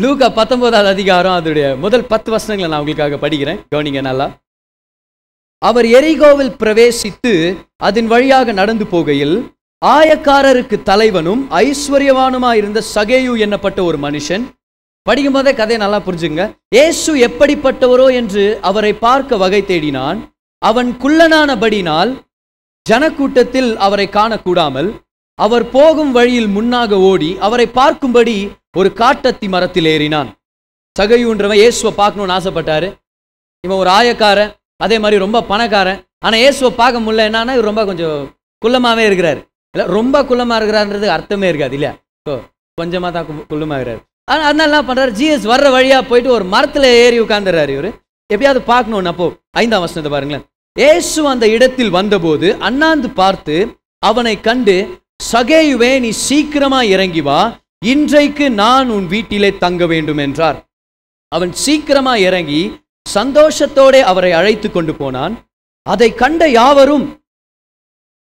லூக்கா 19வது அதிகாரம் அதோடைய முதல் 10 வசனங்களை நான் உங்களுக்காக படிக்கிறேன், கவனிங்க நல்லா. அவர் எரிகோவில் பிரவேசித்து அதன் வழியாக நடந்து போகையில் ஆயக்காரருக்கு தலைவனும் ஐஸ்வர்யவானுமாயிருந்த சகேயு என்னப்பட்ட ஒரு மனுஷன், படிக்கும் போதே கதையை நல்லா புரிஞ்சுங்க, இயேசு எப்படிப்பட்டவரோ என்று அவரை பார்க்க வகை தேடினான். அவன் குள்ளனானபடினால் ஜனக்கூட்டத்தில் அவரை காணக்கூடாமல் அவர் போகும் வழியில் முன்னாக ஓடி அவரை பார்க்கும்படி ஒரு காட்டத்தி மரத்தில் ஏறினான். சகையுன்றவன் இயேசுவை பார்க்கணும்னு ஆசைப்பட்டாரு. இவன் ஒரு ஆயக்காரன், அதே மாதிரி ரொம்ப பணக்காரன். ஆனால் இயேசுவை பார்க்க முடியல. என்னன்னா இவர் ரொம்ப கொஞ்சம் குள்ளமாகவே இருக்கிறாரு. இல்லை, ரொம்ப குள்ளமாக இருக்கிறாருன்றது அர்த்தமே இருக்காது இல்லையா? ஸோ கொஞ்சமாக தான் குள்ளமாக இருக்கிறாரு. ஆனால் அதனால என்ன பண்ணுறாரு, ஜீசஸ் வர்ற வழியாக போயிட்டு ஒரு மரத்தில் ஏறி உட்காந்துறாரு. இவர் எப்படியாவது பார்க்கணும்னு. அப்போ 5ஆம் வசனத்தை பாருங்களேன். இயேசு அந்த இடத்தில் வந்தபோது அண்ணாந்து பார்த்து அவனை கண்டு, சகேயுவே, நீ சீக்கிரமா இறங்கி வா, இன்றைக்கு நான் உன் வீட்டிலே தங்க வேண்டும் என்றார். அவன் சீக்கிரமா இறங்கி சந்தோஷத்தோட அவரை அழைத்து கொண்டு போனான். அதை கண்ட யாவரும்,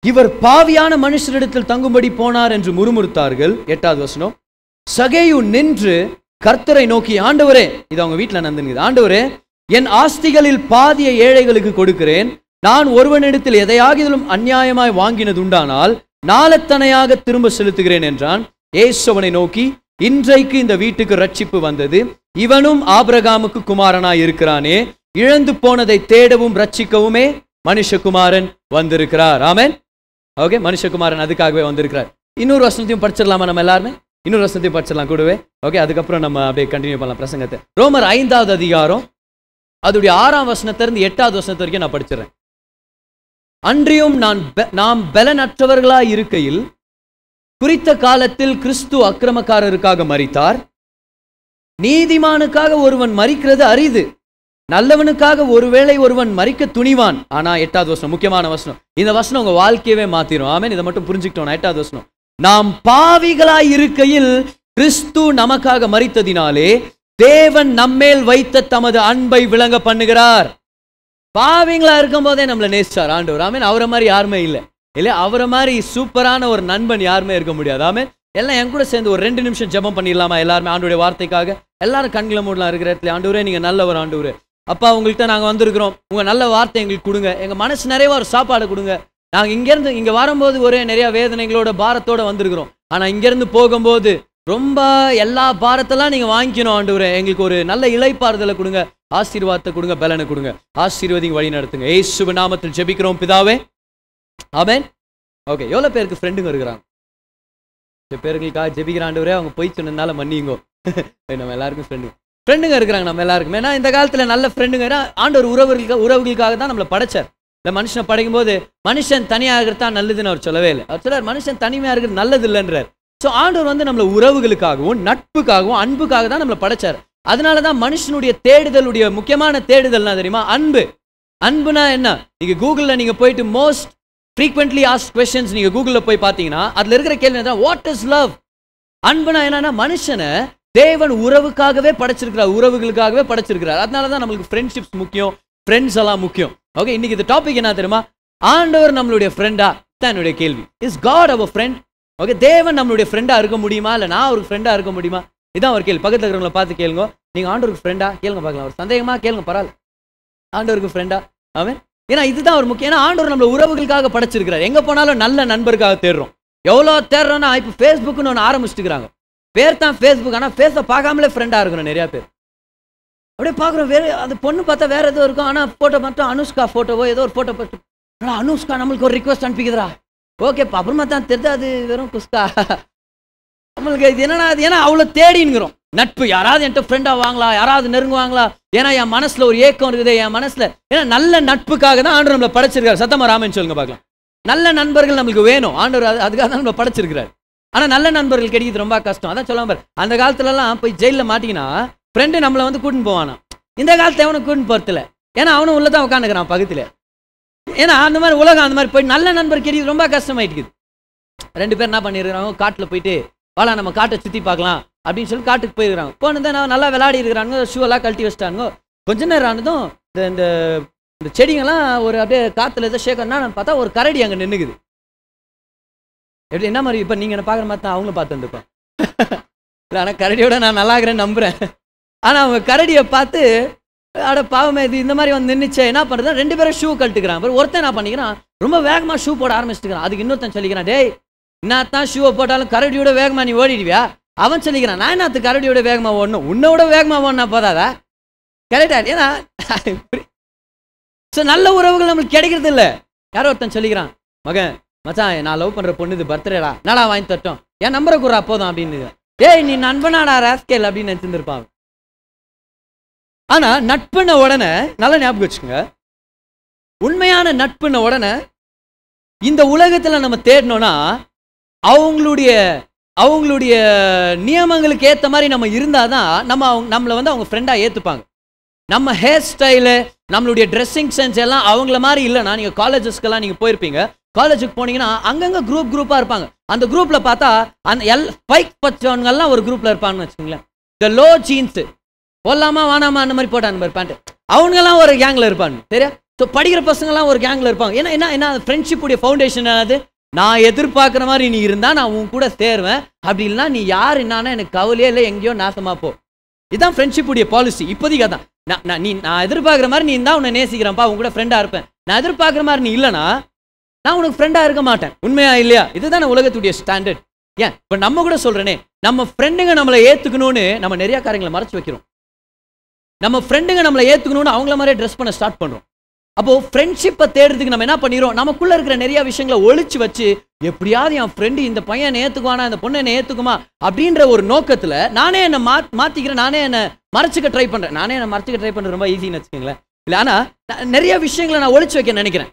இவர் பாவியான மனுஷரிடத்தில் தங்கும்படி போனார் என்று முறுமுறுத்தார்கள். 8வது வசனம். சகேயு நின்று கர்த்தரை நோக்கி, ஆண்டவரே, இது அவங்க வீட்டில் நடந்துங்குது, ஆண்டவரே, என் ஆஸ்திகளில் பாதியை ஏழைகளுக்கு கொடுக்கிறேன். நான் ஒருவனிடத்தில் எதையாகிலும் அநியாயமாய் வாங்கினது உண்டானால் நாளத்தனையாக திரும்ப செலுத்துகிறேன் என்றான். இயேசு அவனை நோக்கி, இன்றைக்கு இந்த வீட்டுக்கு ரட்சிப்பு வந்தது, இவனும் ஆபிரகாமுக்கு குமாரனாய் இருக்கிறானே. இழந்து போனதை தேடவும் ரட்சிக்கவுமே மனுஷகுமாரன் வந்திருக்கிறார். ஆமென். ஓகே, மனுஷகுமாரன் அதுக்காகவே வந்திருக்கிறார். இன்னொரு வசனத்தையும் படிச்சிடலாமா நம்ம எல்லாருமே? இன்னொரு வசனத்தையும் படிச்சிடலாம் கூடவே. ஓகே, அதுக்கப்புறம் நம்ம அப்படியே கண்டினியூ பண்ணலாம் பிரசங்கத்தை. ரோமர் 5வது அதிகாரம் அதோடைய 6ஆம் வசனத்திலிருந்து 8வது வசனத்து வரைக்கும் நான் படிச்சிடறேன். அன்றியும் நாம் பலனற்றவர்களாய் இருக்கையில் குறித்த காலத்தில் கிறிஸ்து அக்கிரமக்காரருக்காக மரித்தார். நீதிமானுக்காக ஒருவன் மரிக்கிறது அரிது, நல்லவனுக்காக ஒருவேளை ஒருவன் மரிக்க துணிவான். ஆனா 8வது வசனம் முக்கியமான வசனம். இந்த வசனம் உங்க வாழ்க்கையவே மாத்திரும். ஆமென். இதை மட்டும் புரிஞ்சுக்கிட்டோம். 8வது வசனம். நாம் பாவிகளாய் இருக்கையில் கிறிஸ்து நமக்காக மரித்ததினாலே தேவன் நம்மேல் வைத்த தமது அன்பை விளங்க பண்ணுகிறார். பாவிங்களா இருக்கும் போதே நம்மளை நேசிச்சார் ஆண்டவர். ஆமென். அவரை மாதிரி யாருமே இல்லை இல்லையா? அவரை மாதிரி சூப்பரான ஒரு நண்பன் யாருமே இருக்க முடியாது. ஆமென். எல்லாம் என் கூட சேர்ந்து ஒரு 2 நிமிஷம் ஜெபம் பண்ணிடலாமா எல்லாருமே? ஆண்டவருடைய வார்த்தைக்காக எல்லாரும் கண்களை மூடலாம் இருக்கிற இடத்துல. ஆண்டவரே, நீங்க நல்லவர் ஆண்டவரே. அப்பா, உங்கள்கிட்ட நாங்கள் வந்திருக்கிறோம். உங்க நல்ல வார்த்தை எங்களுக்கு கொடுங்க. எங்க மனசு நிறைய ஒரு சாப்பாடு கொடுங்க. நாங்கள் இங்கேருந்து இங்கே வரும்போது ஒரே நிறைய வேதனைகளோட பாரத்தோட வந்திருக்கிறோம். ஆனால் இங்கேருந்து போகும்போது ரொம்ப எல்லா பாரத்தெல்லாம் நீங்கள் வாங்கிக்கணும் ஆண்டவரே. எங்களுக்கு ஒரு நல்ல இளைப்பாறுதலை கொடுங்க, ஆசீர்வாதத்தை கொடுங்க, பலனை கொடுங்க. ஆசீர்வதிங்க, வழி நடத்துங்க. இயேசுவின் நாமத்தில் ஜெபிக்கிறோம் பிதாவே. ஆமென். ஓகே, எவ்வளோ பேருக்கு ஃப்ரெண்டுங்க இருக்கிறாங்க? பேருங்களுக்காக ஜெபிக்கிற ஆண்டவரே, அவங்க போய் சொன்னதுனால மன்னிங்கோ. நம்ம எல்லாருக்கும் ஃப்ரெண்டுங்க இருக்கிறாங்க. நம்ம எல்லாருக்கும் ஏன்னா இந்த காலத்தில் நல்ல ஃப்ரெண்டுங்க. ஆண்டவர் உறவுகளுக்காக தான் நம்மளை படைச்சார். இல்லை, மனுஷனை படைக்கும் போது மனுஷன் தனியாக இருக்கிறது தான் நல்லதுன்னு அவர் சொல்லவே இல்லை. அவர் சொல்றார் மனுஷன் தனிமையாக இருக்கிறது நல்லது இல்லைன்றார். ஸோ ஆண்டவர் நம்மளை உறவுகளுக்காகவும் நட்புக்காகவும் அன்புக்காக தான் நம்மளை படைச்சார். அதனால தான் மனுஷனுடைய தேடுதலுடைய முக்கியமான தேடுதல்னா தெரியுமா? அன்பு. அன்புனா என்ன? நீங்க கூகுளில் நீங்க போயிட்டு மோஸ்ட் ஃப்ரீக்வென்ட்லி ஆஸ்க்ட் கொஸ்டின்ஸ் நீங்க கூகுளில் போய் பார்த்தீங்கன்னா அதுல இருக்கிற கேள்வி என்ன? What is love? அன்புனா என்னன்னா, மனுஷனை தேவன் உறவுக்காகவே படைச்சிருக்கிறார், உறவுகளுக்காகவே படைச்சிருக்கிறார். அதனால தான் நம்மளுக்கு ஃப்ரெண்ட்ஷிப்ஸ் முக்கியம், ஃப்ரெண்ட்ஸ் எல்லாம் முக்கியம். ஓகே, இன்னைக்கு இந்த டாபிக் என்ன தெரியுமா? ஆண்டவர் நம்மளுடைய ஃப்ரெண்டா? தான் என்னுடைய கேள்வி. Is God our friend? Okay, தேவன் நம்மளுடைய ஃப்ரெண்டா இருக்க முடியுமா? இல்லை நான் ஒரு ஃப்ரெண்டா இருக்க முடியுமா? இதான் ஒரு கேள்வி. பக்கத்தில் இருக்கிறவங்களை பார்த்து கேளுங்க, நீங்க ஆண்டவருக்கு ஃப்ரெண்டா? கேளுங்க பார்க்கலாம். ஒரு சந்தேகமா கேளுங்க, பரவாயில்ல. ஆண்டவருக்கு ஃப்ரெண்டா? ஆமென். ஏன்னா இதுதான் ஒரு முக்கியம். ஏன்னா ஆண்டவர் நம்மள உறவுகளுக்காக படைச்சிருக்கிறார். எங்க போனாலும் நல்ல நண்பருக்காக தேடுறோம். எவ்வளோ தேடுறோம்னா, இப்போ ஃபேஸ்புக்னு ஒன்று ஆரம்பிச்சுக்கிறாங்க. பேர் தான் ஃபேஸ்புக், ஆனால் ஃபேஸை பார்க்காமலே ஃப்ரெண்டாக இருக்கணும் நிறையா பேர். அப்படியே பார்க்குறோம், வேறு அது பொண்ணு பார்த்தா வேறு ஏதோ இருக்கும், ஆனால் ஃபோட்டோ மட்டும் அனுஷ்கா ஃபோட்டோவோ ஏதோ ஒரு ஃபோட்டோ பார்த்து, ஆனால் அனுஷ்கா நம்மளுக்கு ஒரு ரிக்வஸ்ட் அனுப்பிக்குதுரா. ஓகேப்பா, அப்புறமா தான் தெரிஞ்சு அது வெறும் குஸ்கா. நம்மளுக்கு இது என்னன்னா, அது ஏன்னா அவ்வளோ தேடிங்கிறோம். நட்பு, யாராவது என்கிட்ட ஃப்ரெண்டாக வாங்களா, யாராவது நெருங்குவாங்களா, ஏன்னா என் மனசில் ஒரு ஏக்கம் இருக்குது என் மனசில். ஏன்னா நல்ல நட்புக்காக தான் ஆண்டவர் நம்மளை படைச்சிருக்காரு. சத்தமா ராமன் சொல்லுங்க பார்க்கலாம். நல்ல நண்பர்கள் நம்மளுக்கு வேணும். ஆண்டவர் அதுக்காக தான் நம்மளை படைச்சிருக்கிறார். ஆனால் நல்ல நண்பர்கள் கிடைக்கிறது ரொம்ப கஷ்டம். அதான் சொல்லாம, அந்த காலத்துலலாம் போய் ஜெயிலில் மாட்டிங்கன்னா ஃப்ரெண்டு நம்மளை வந்து கூட்டின்னு போவானா. இந்த காலத்தில் அவனுக்கு கூட்டின்னு போகிறதில்ல. ஏன்னா அவனும் உள்ள தான் உட்காந்துக்கிறான் பக்கத்தில். ஏன்னா அந்த மாதிரி உலகம் அந்த மாதிரி போய் நல்ல நண்பர் கிடைக்கிறது ரொம்ப கஷ்டமாயிட்டுக்குது. 2 பேர் என்ன பண்ணியிருக்கிறாங்க, காட்டில் போயிட்டு வாழா நம்ம காட்டை சுற்றி பார்க்கலாம் அப்படின்னு சொல்லி காட்டுக்கு போயிருக்கிறாங்க. போனது நான் நல்லா விளையாடி இருக்கிறாங்க, ஷூவெல்லாம் கழட்டி வச்சிட்டாங்க. கொஞ்ச நேரம் ஆனதும் இந்த செடிங்கெல்லாம் ஒரு அப்படியே காற்றுல ஏதோ ஷேக்கர்னா பார்த்தா ஒரு கரடி அங்கே நின்றுக்குது. எப்படி என்ன மாதிரி இப்போ நீங்கள் என்ன பார்க்குற மாதிரி தான் அவங்களும் பார்த்து வந்துருப்போம். இல்லை, ஆனால் கரடியோட நான் நல்லா இருக்கிறேன்னு நம்புகிறேன். ஆனால் அவங்க கரடியை பார்த்து அட பாவமே இது இந்த மாதிரி வந்து நின்றுச்சே, என்ன பண்ணுறது, 2 பேரும் ஷூ கழட்டுக்கிறான். ஒருத்தன் என்ன பண்ணிக்கிறான், ரொம்ப வேகமாக ஷூ போட ஆரம்பிச்சுக்கிறான். அதுக்கு இன்னொருத்தன் சொல்லிக்கிறான், டேய் என்னத்தான் ஷூவை போட்டாலும் கரடியோட வேகமாக நீ ஓடிடுவியா? அவன் சொல்லிக்கிறான், நான் என்னத்து கரடியோட வேகமாக ஓடணும், உன்னோட வேகமாக ஓடனா போதாதா? கரெக்டா? ஏன்னா ஸோ நல்ல உறவுகள் நம்மளுக்கு கிடைக்கிறது இல்லை. யாரோ ஒருத்தன் சொல்லிக்கிறான், மகன் மச்சான் நான் லவ் பண்ணுற பொண்ணு இது பர்த்டேடா, நாடா வாங்கி தட்டோம், என் நம்பரை கூறா போதும் அப்படின்னு. ஏய் நீ நண்பனாடா ராஸ்கேல் அப்படின்னு நினச்சிருந்துருப்பான். ஆனா நட்புன உடனே நல்ல ஞாபகம் வச்சுங்க, உண்மையான நட்புன உடனே இந்த உலகத்துல நம்ம தேடணும்னா அவங்களுடைய நியமங்களுக்கு ஏற்ற மாதிரி நம்ம இருந்தாதான் நம்மளை வந்து அவங்க ஃப்ரெண்டா ஏத்துப்பாங்க. நம்ம ஹேர் ஸ்டைலு, நம்மளுடைய ட்ரெஸ்ஸிங் சென்ஸ் எல்லாம் அவங்கள மாதிரி இல்லைன்னா, நீங்க காலேஜஸ்க்கெல்லாம் நீங்க போயிருப்பீங்க, காலேஜுக்கு போனீங்கன்னா அங்கங்க குரூப்பா இருப்பாங்க. அந்த குரூப்ல பார்த்தா அந்த பைக் பச்சவங்க எல்லாம் ஒரு குரூப்ல இருப்பாங்கன்னு வச்சுக்கோங்களேன். இந்த லோ ஜீன்ஸ் போடலாமா வானாமா அந்த மாதிரி போட்டான் பேண்ட், அவங்கெல்லாம் ஒரு கேங்கில் இருப்பாங்க. சரியா? ஸோ படிக்கிற பசங்கள்லாம் ஒரு கேங்கில் இருப்பாங்க. என்ன ஃப்ரெண்ட்ஷிப்புடைய ஃபவுண்டேஷன் அது, நான் எதிர்பார்க்குற மாதிரி நீ இருந்தால் நான் உன் கூட சேருவேன், அப்படி இல்லைனா நீ யார் என்னான்னா எனக்கு கவலையே இல்லை, எங்கேயோ நாசமாக போ. இதுதான் ஃப்ரெண்ட்ஷிப்புடைய பாலிசி இப்போதைக்கு. அதான் நான் எதிர்பார்க்குற மாதிரி நீ இருந்தால் உன்னை நேசிக்கிறேன்ப்பா, உன் கூட ஃப்ரெண்டாக இருப்பேன். நான் எதிர்பார்க்குற மாதிரி நீ இல்லைனா நான் உனக்கு ஃப்ரெண்டாக இருக்க மாட்டேன். உண்மையா இல்லையா? இதுதான் உலகத்துடைய ஸ்டாண்டர்ட். ஏன் இப்போ நம்ம கூட சொல்கிறேனே, நம்ம ஃப்ரெண்டுங்க நம்மளை ஏற்றுக்கணும்னு நம்ம நிறையா காரியங்களை மறைச்சு வைக்கிறோம். நம்ம ஃப்ரெண்டுங்க நம்மளை ஏற்றுக்கணும்னு அவங்கள மாதிரியே ட்ரெஸ் பண்ண ஸ்டார்ட் பண்ணுறோம். அப்போது ஃப்ரெண்ட்ஷிப்பை தேடுறதுக்கு நம்ம என்ன பண்ணிடுறோம், நமக்குள்ளே இருக்கிற நிறைய விஷயங்களை ஒழிச்சு வச்சு, எப்படியாவது என் ஃப்ரெண்டு இந்த பையனை ஏற்றுக்குவானா, இந்த பொண்ணை என்னை ஏற்றுக்குமா அப்படின்ற ஒரு நோக்கத்தில் நானே என்னை மாற்றிக்கிறேன், நானே என்னை மறைச்சிக்க ட்ரை பண்ணுறேன். நானே என்னை மறைச்சிக்க ட்ரை பண்ணுறது ரொம்ப ஈஸின்னு வச்சுக்கோங்களேன். இல்லை, ஆனால் நிறைய விஷயங்களை நான் ஒழிச்சு வைக்க நினைக்கிறேன்.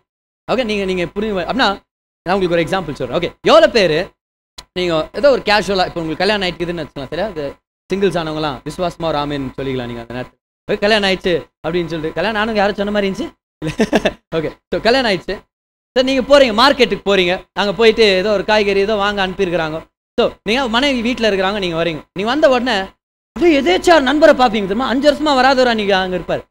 ஓகே, நீங்கள் புரியுங்க. அப்படின்னா நான் உங்களுக்கு ஒரு எக்ஸாம்பிள் சொல்கிறேன். ஓகே, எவ்வளோ பேர் நீங்கள் ஏதோ ஒரு கேஷுவலாக இப்போ உங்களுக்கு கல்யாணம் ஆகிட்டுக்குதுன்னு வச்சுக்கலாம். சரியா? அது சிங்கிள்ஸ் ஆனவங்களாம் விசுவாசமாக ராமேன்னு சொல்லிக்கலாம். நீங்கள் அந்த நேரத்தில் கல்யாணம் ஆயிடுச்சு அப்படின்னு சொல்லிட்டு, கல்யாணம் ஆனவங்க யாரும் சொன்ன மாதிரி இருந்துச்சு இல்லை? ஓகே, ஸோ கல்யாணம் ஆயிடுச்சு. சார் நீங்கள் போகிறீங்க, மார்க்கெட்டுக்கு போகிறீங்க, அங்கே போயிட்டு ஏதோ ஒரு காய்கறி ஏதோ வாங்க அனுப்பியிருக்கிறாங்க. ஸோ நீங்கள் மனைவி வீட்டில் இருக்கிறாங்க, நீங்கள் வரீங்க. நீங்கள் வந்த உடனே அப்படியே எதேச்சார் நண்பரை பார்ப்பீங்க தெரியுமா, 5 வருஷமாக வராதவரா நீங்கள் அங்கே இருப்பார்.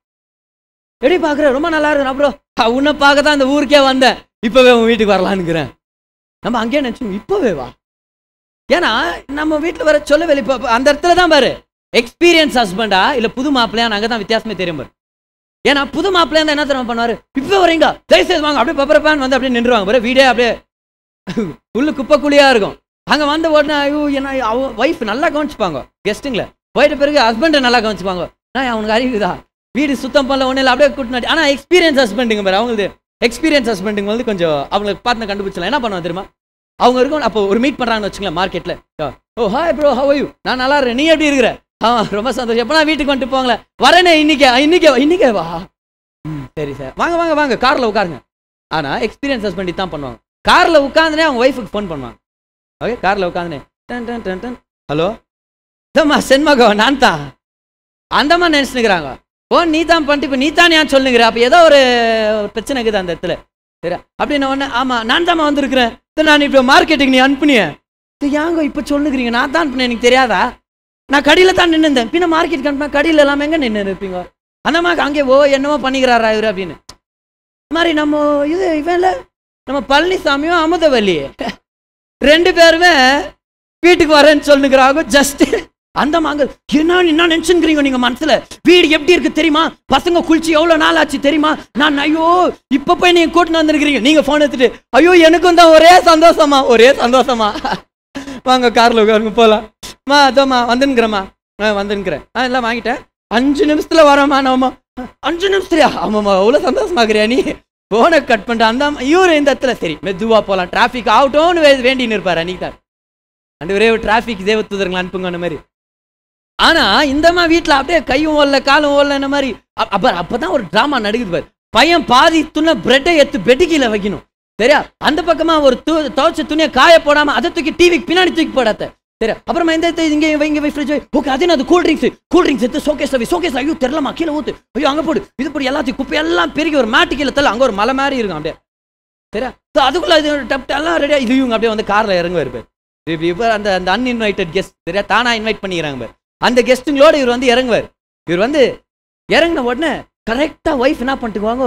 எப்படி பார்க்குற, ரொம்ப நல்லா இருக்கு, அப்புறம் உன்னை பார்க்க தான் இந்த ஊருக்கே வந்தேன், இப்போவே உன் வீட்டுக்கு வரலான்னுக்கிறேன். நம்ம அங்கேயே நினச்சோம், இப்போவே வா. ஏன்னா நம்ம வீட்டில் வர சொல்லவே இல்லை. இப்போ அந்த இடத்துல தான் பாரு, எக்ஸ்பீரியன்ஸ் ஹஸ்பண்டா இல்லை புது மாப்பிள்ளையா, அங்கே தான் வித்தியாசமே தெரியும் பாரு. ஏன்னா புது மாப்பிள்ளையா இருந்தால் என்ன தெரியுமா பண்ணுவார், இப்போ வரீங்க தயவுசெய்து வாங்க, அப்படியே பப்பரப்பான்னு வந்து அப்படியே நின்றுவாங்க பாரு. வீடே அப்படியே புல்லு குப்பைக்குழியாக இருக்கும். அங்கே வந்த உடனே ஐயோ என்ன ஒய்ஃப் நல்லா கவனிச்சுப்பாங்க கெஸ்ட்டுங்களை, போயிட்ட பிறகு ஹஸ்பண்டை நல்லா கவனிச்சுப்பாங்க. நான் அவனுக்கு அறிவுதா, வீடு சுத்தம் பண்ணல ஒன்றும் இல்லை, அப்படியே கூட்டினாட்டி. ஆனால் எக்ஸ்பீரியன்ஸ் ஹஸ்பண்டுங்க பாரு, அவங்களுக்கு எக்ஸ்பீரியன்ஸ் ஹஸ்பண்டுங்க வந்து கொஞ்சம் அவங்களுக்கு பார்த்து கண்டுபிடிச்சலாம். என்ன பண்ணுவாங்க தெரியுமா, அவங்க இருக்கும் அப்போ ஒரு மீட் பண்ணுறாங்கன்னு வச்சுக்கலாம் மார்க்கெட்டில். Oh hi bro, how are you, நான் நல்லா இருக்கேன், நீ எப்படி இருக்கிற, ரொம்ப சந்தோஷம், எப்போ நான் வீட்டுக்கு வந்துட்டு போங்களேன், வரேனே இன்னைக்கே வா, சரி சார் வாங்க வாங்க வாங்க காரில் உட்காருங்க. ஆனால் எக்ஸ்பீரியன்ஸ் ஹஸ்பண்ட் தான் பண்ணுவாங்க. காரில் உட்காந்துனே அவங்க ஒய்ஃபுக்கு ஃபோன் பண்ணுவாங்க. ஓகே, காரில் உட்காந்துனே டன் டன் டன் டன், ஹலோ இதம்மா சென்மகோ நான் தான், அந்தம்மா நினச்சினுக்கிறாங்க. ஓ நீ தான் பண்ணிட்டு இப்போ நீ தான் ஏன் சொல்லுங்கிற, அப்போ ஏதோ ஒரு பிரச்சனை இருக்குது அந்த இடத்துல. சரி அப்படின்னு ஒன்று, ஆமாம் நான் தாம்மா வந்திருக்கிறேன், நான் இப்போ மார்க்கெட்டுக்கு நீ அனுப்புனிய, ஏங்க இப்போ சொல்லுங்கிறீங்க, நான் தான் அனுப்புனேன், எனக்கு தெரியாதா, நான் கடையில் தான் நின்று இருந்தேன், பின்ன மார்க்கெட்டுக்கு அனுப்பினா கடையில் எல்லாமே எங்கே நின்று இருப்பீங்க, அந்தம்மா அங்கே ஓ என்னமோ பண்ணிக்கிறாரா இவர் அப்படின்னு. இது மாதிரி நம்ம இவன் இல்லை, நம்ம பழனிசாமியும் அமுதவல்லியே 2 பேருமே வீட்டுக்கு வரேன்னு சொல்லுங்கிறாங்க. ஜஸ்ட் அந்த மாங்க என்ன நினைச்சுக்கிறீங்க நீங்க மனசுல, வீடு எப்படி இருக்கு தெரியுமா, பசங்க குளிச்சு எவ்வளவு நாள் ஆச்சு தெரியுமா, நான் ஐயோ இப்ப போய் நீங்க கூட்டின்னு வந்திருக்கிறீங்க, நீங்க போன் எடுத்துட்டு ஐயோ எனக்கும் தான் ஒரே சந்தோஷமா வாங்க கார்ல உட்காருங்க போலாம், அதோமா வந்துங்கிறமா வந்துங்கிறேன், எல்லாம் வாங்கிட்டேன், 5 நிமிஷத்துல வரமா, நாமா 5 நிமிஷத்துலயா, ஆமாமா அவ்வளவு சந்தோஷமாக்குறியா நீ, போனை கட் பண்ணிட்டு அந்த இவரு இந்த இடத்துல சரி மெதுவா போலாம், டிராபிக் ஆகட்டும்னு வேண்டின்னு இருப்பாரு அன்னைக்கு தான். அண்டு ஒரே ஒரு டிராபிக் தேவத்துதருங்களை அனுப்புங்க அந்த மாதிரி. ஆனா இந்தம்மா வீட்டில் அப்படியே கையும் ஓடல காலும் ஓடல இந்த மாதிரி. அப்பதான் ஒரு டிராமா நடக்குது பாரு. பையன் பாதி துணை பிரெட்டை எடுத்து பெட்டிக்கீழ வைக்கணும், சரியா, அந்த பக்கமா ஒரு துவைச்ச துணியை காய போடாம அதை தூக்கி டிவிக்கு பின்னாடி தூக்கி போடாத, சரியா, அப்புறமா இந்த இங்க ஃப்ரிட்ஜ் ஓகே, அதே அது கூல் ட்ரிங்க்ஸ் எடுத்து சோகேஸ் ஐயோ தெரியலமா கீழே ஊத்து, ஐயோ அங்க போடு இது போடு, எல்லாத்தையும் குப்பை எல்லாம் பெருகி ஒரு மாட்டு கீழே தள்ள, அங்க ஒரு மலை மாதிரி இருக்கும் அப்படியே, சரியா. அதுக்குள்ள இது டப் எல்லாம் ரெடியா இது இவங்க அப்படியே வந்து கார்ல இறங்குவார் பாரு. அந்த அன்இன்வைட்டட் கெஸ்ட், சரியா, தானா இன்வைட் பண்ணிக்கிறாங்க பாரு. அந்த கெஸ்ட்டுங்களோட இவர் வந்து இறங்குவார். இவர் வந்து இறங்கின உடனே கரெக்டா ஒய்ஃப் என்ன பண்ணிட்டுக்குவாங்க,